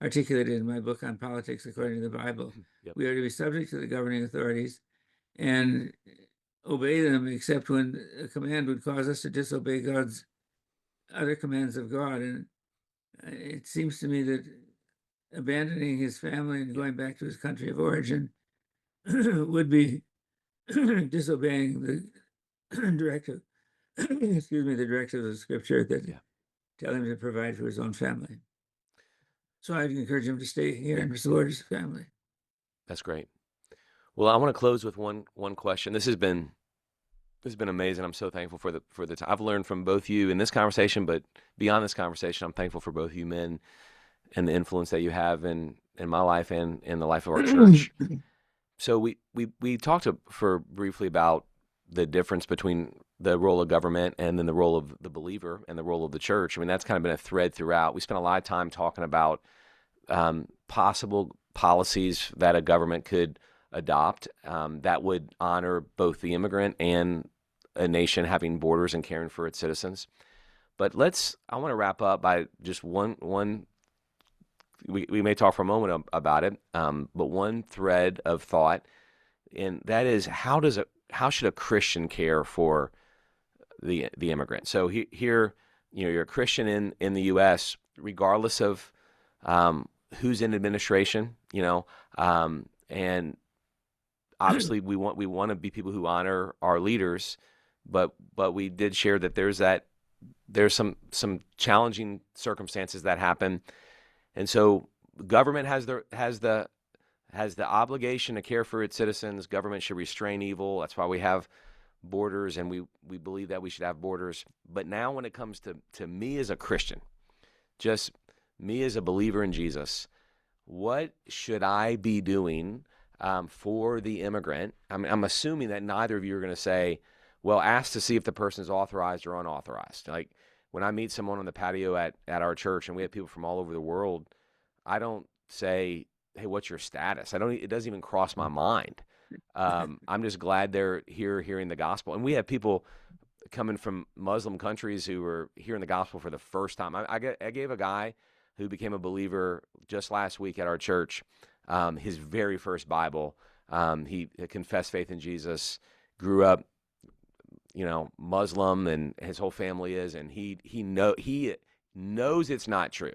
Speaker 2: articulated in my book on politics according to the Bible.
Speaker 1: Yep.
Speaker 2: We are to be subject to the governing authorities and obey them, except when a command would cause us to disobey God's other commands of God. And it seems to me that abandoning his family and going back to his country of origin would be disobeying the directive, the directive of Scripture that tell him to provide for his own family. So I'd encourage him to stay here and support his family.
Speaker 1: That's great. Well, I want to close with one question. This has been amazing. I'm so thankful for the time. I've learned from both you in this conversation, but beyond this conversation, I'm thankful for both you men and the influence that you have in my life and in the life of our church. So we talked briefly about the difference between the role of government and then the role of the believer and the role of the church. I mean, that's kind of been a thread throughout. We spent a lot of time talking about possible policies that a government could adopt that would honor both the immigrant and a nation having borders and caring for its citizens. But I want to wrap up by just one. We may talk for a moment about it, but one thread of thought, and that is how should a Christian care for the immigrant? So here, you're a Christian in the U.S., regardless of who's in administration, and obviously we want to be people who honor our leaders, but we did share that there's some challenging circumstances that happen. And so government has the obligation to care for its citizens. Government should restrain evil. That's why we have borders, and we believe that we should have borders. But now when it comes to me as a Christian, just me as a believer in Jesus, what should I be doing for the immigrant? I'm assuming that neither of you are going to say, well, ask to see if the person is authorized or unauthorized. Like, when I meet someone on the patio at our church, and we have people from all over the world, I don't say, hey, what's your status? It doesn't even cross my mind. I'm just glad they're here hearing the gospel. And we have people coming from Muslim countries who are hearing the gospel for the first time. I gave a guy who became a believer just last week at our church his very first Bible. He confessed faith in Jesus, grew up Muslim, and his whole family is, and he knows it's not true,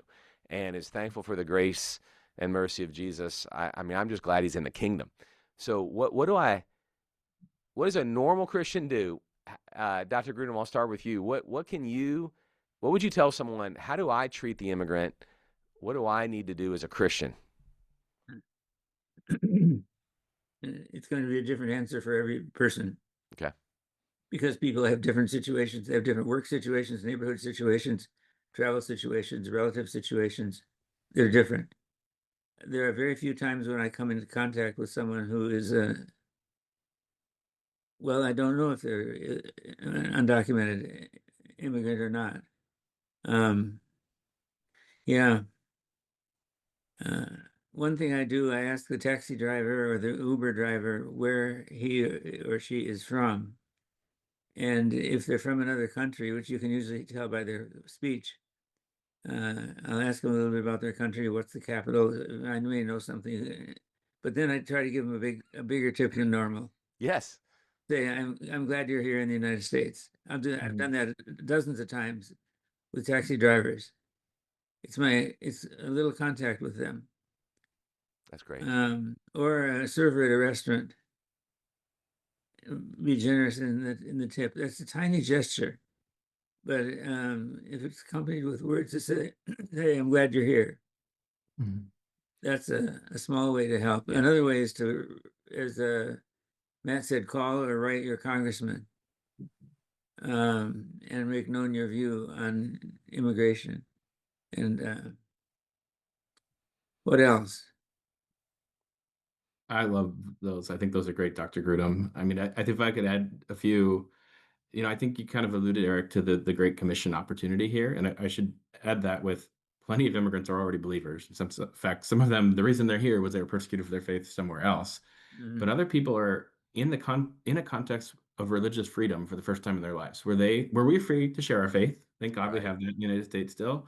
Speaker 1: and is thankful for the grace and mercy of Jesus. I mean, I'm just glad he's in the kingdom. So what does a normal Christian do? Dr. Grudem, I'll start with you. What would you tell someone? How do I treat the immigrant? What do I need to do as a Christian?
Speaker 2: It's going to be a different answer for every person.
Speaker 1: Okay.
Speaker 2: Because people have different situations. They have different work situations, neighborhood situations, travel situations, relative situations. They're different. There are very few times when I come into contact with someone who is I don't know if they're an undocumented immigrant or not. one thing I do, I ask the taxi driver or the Uber driver where he or she is from. And if they're from another country, which you can usually tell by their speech, I'll ask them a little bit about their country. What's the capital? I may know something, but then I try to give them a bigger tip than normal.
Speaker 1: Yes.
Speaker 2: Say, I'm glad you're here in the United States. I've done that dozens of times with taxi drivers. It's a little contact with them.
Speaker 1: That's great.
Speaker 2: Or a server at a restaurant. Be generous in the tip. That's a tiny gesture, but if it's accompanied with words to say, "Hey, I'm glad you're here," that's a small way to help.
Speaker 1: Yeah.
Speaker 2: Another way is to, as Matt said, call or write your congressman and make known your view on immigration. And what else?
Speaker 3: I love those. I think those are great, Dr. Grudem. I mean, I think if I could add a few, I think you kind of alluded, Eric, to the Great Commission opportunity here. And I should add that with plenty of immigrants are already believers. In fact, some of them, the reason they're here was they were persecuted for their faith somewhere else. But other people are in a context of religious freedom for the first time in their lives, where we're free to share our faith. Thank God we have that in the United States still.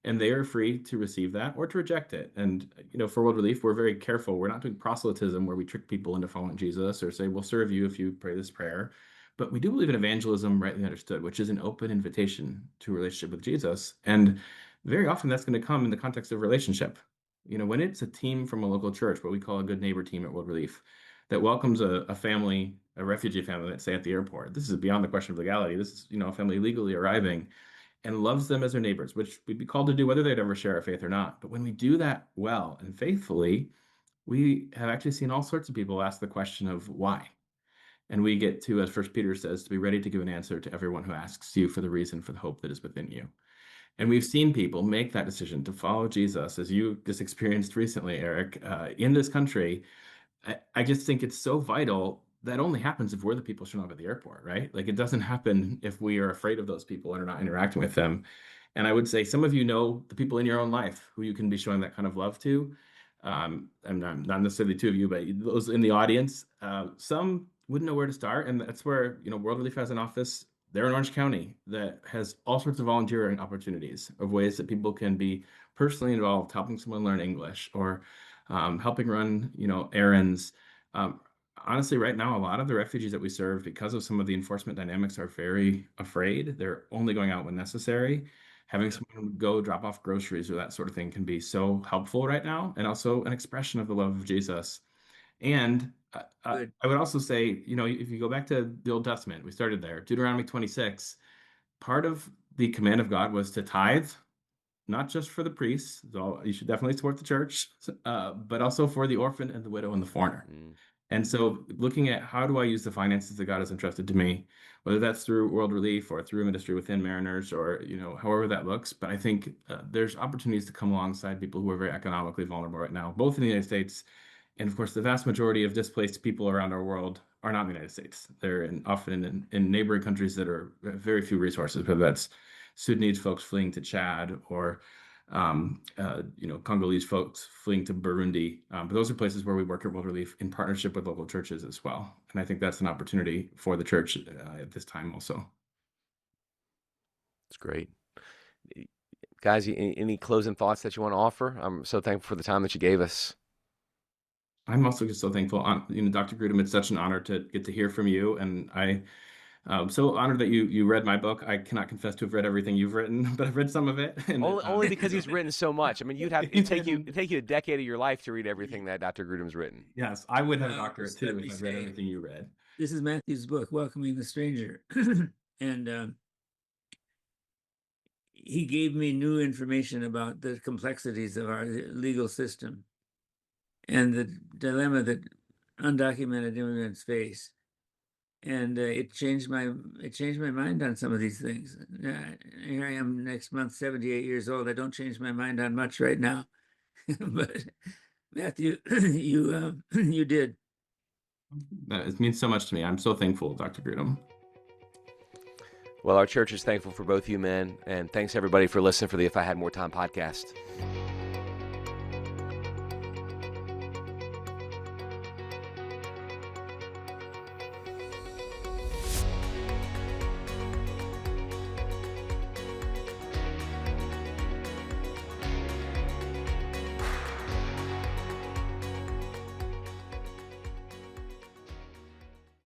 Speaker 3: And they are free to receive that or to reject it. And, for World Relief, we're very careful. We're not doing proselytism where we trick people into following Jesus or say, we'll serve you if you pray this prayer. But we do believe in evangelism rightly understood, which is an open invitation to a relationship with Jesus. And very often that's going to come in the context of relationship. When it's a team from a local church, what we call a good neighbor team at World Relief, that welcomes a family, a refugee family, let's say at the airport. This is beyond the question of legality. This is, a family legally arriving and loves them as their neighbors, which we'd be called to do whether they'd ever share our faith or not. But when we do that well and faithfully, we have actually seen all sorts of people ask the question of why. And we get to, as First Peter says, to be ready to give an answer to everyone who asks you for the reason for the hope that is within you. And we've seen people make that decision to follow Jesus, as you just experienced recently, Eric, in this country. I just think it's so vital. That only happens if we're the people showing up at the airport, right? Like, it doesn't happen if we are afraid of those people and are not interacting with them. And I would say some of you know the people in your own life who you can be showing that kind of love to. And not necessarily two of you, but those in the audience. Some wouldn't know where to start. And that's where, World Relief has an office there in Orange County that has all sorts of volunteering opportunities of ways that people can be personally involved, helping someone learn English or helping run, errands. Honestly, right now, a lot of the refugees that we serve, because of some of the enforcement dynamics, are very afraid. They're only going out when necessary. Having someone go drop off groceries or that sort of thing can be so helpful right now, and also an expression of the love of Jesus. And I would also say, if you go back to the Old Testament, we started there, Deuteronomy 26, part of the command of God was to tithe, not just for the priests, so you should definitely support the church, but also for the orphan and the widow and the foreigner. And so looking at how do I use the finances that God has entrusted to me, whether that's through World Relief or through ministry within Mariners or, however that looks. But I think there's opportunities to come alongside people who are very economically vulnerable right now, both in the United States. And of course, the vast majority of displaced people around our world are not in the United States. They're often in neighboring countries that are very few resources, whether that's Sudanese folks fleeing to Chad or Congolese folks fleeing to Burundi. But those are places where we work at World Relief in partnership with local churches as well. And I think that's an opportunity for the church at this time also.
Speaker 1: That's great. Guys, any closing thoughts that you want to offer? I'm so thankful for the time that you gave us.
Speaker 3: I'm also just so thankful. Dr. Grudem, it's such an honor to get to hear from you. And I'm so honored that you read my book. I cannot confess to have read everything you've written, but I've read some of it. And
Speaker 1: only because he's written so much. I mean, it'd take you a decade of your life to read everything that Dr. Grudem's written.
Speaker 3: Yes, I would have a doctorate too if I'd read everything you read.
Speaker 2: This is Matthew's book, Welcoming the Stranger. And he gave me new information about the complexities of our legal system and the dilemma that undocumented immigrants face. And it changed my mind on some of these things. Here I am next month, 78 years old. I don't change my mind on much right now, but Matthew, you did.
Speaker 3: It means so much to me. I'm so thankful, Dr. Grudem.
Speaker 1: Well, our church is thankful for both you men, and thanks everybody for listening for the If I Had More Time podcast.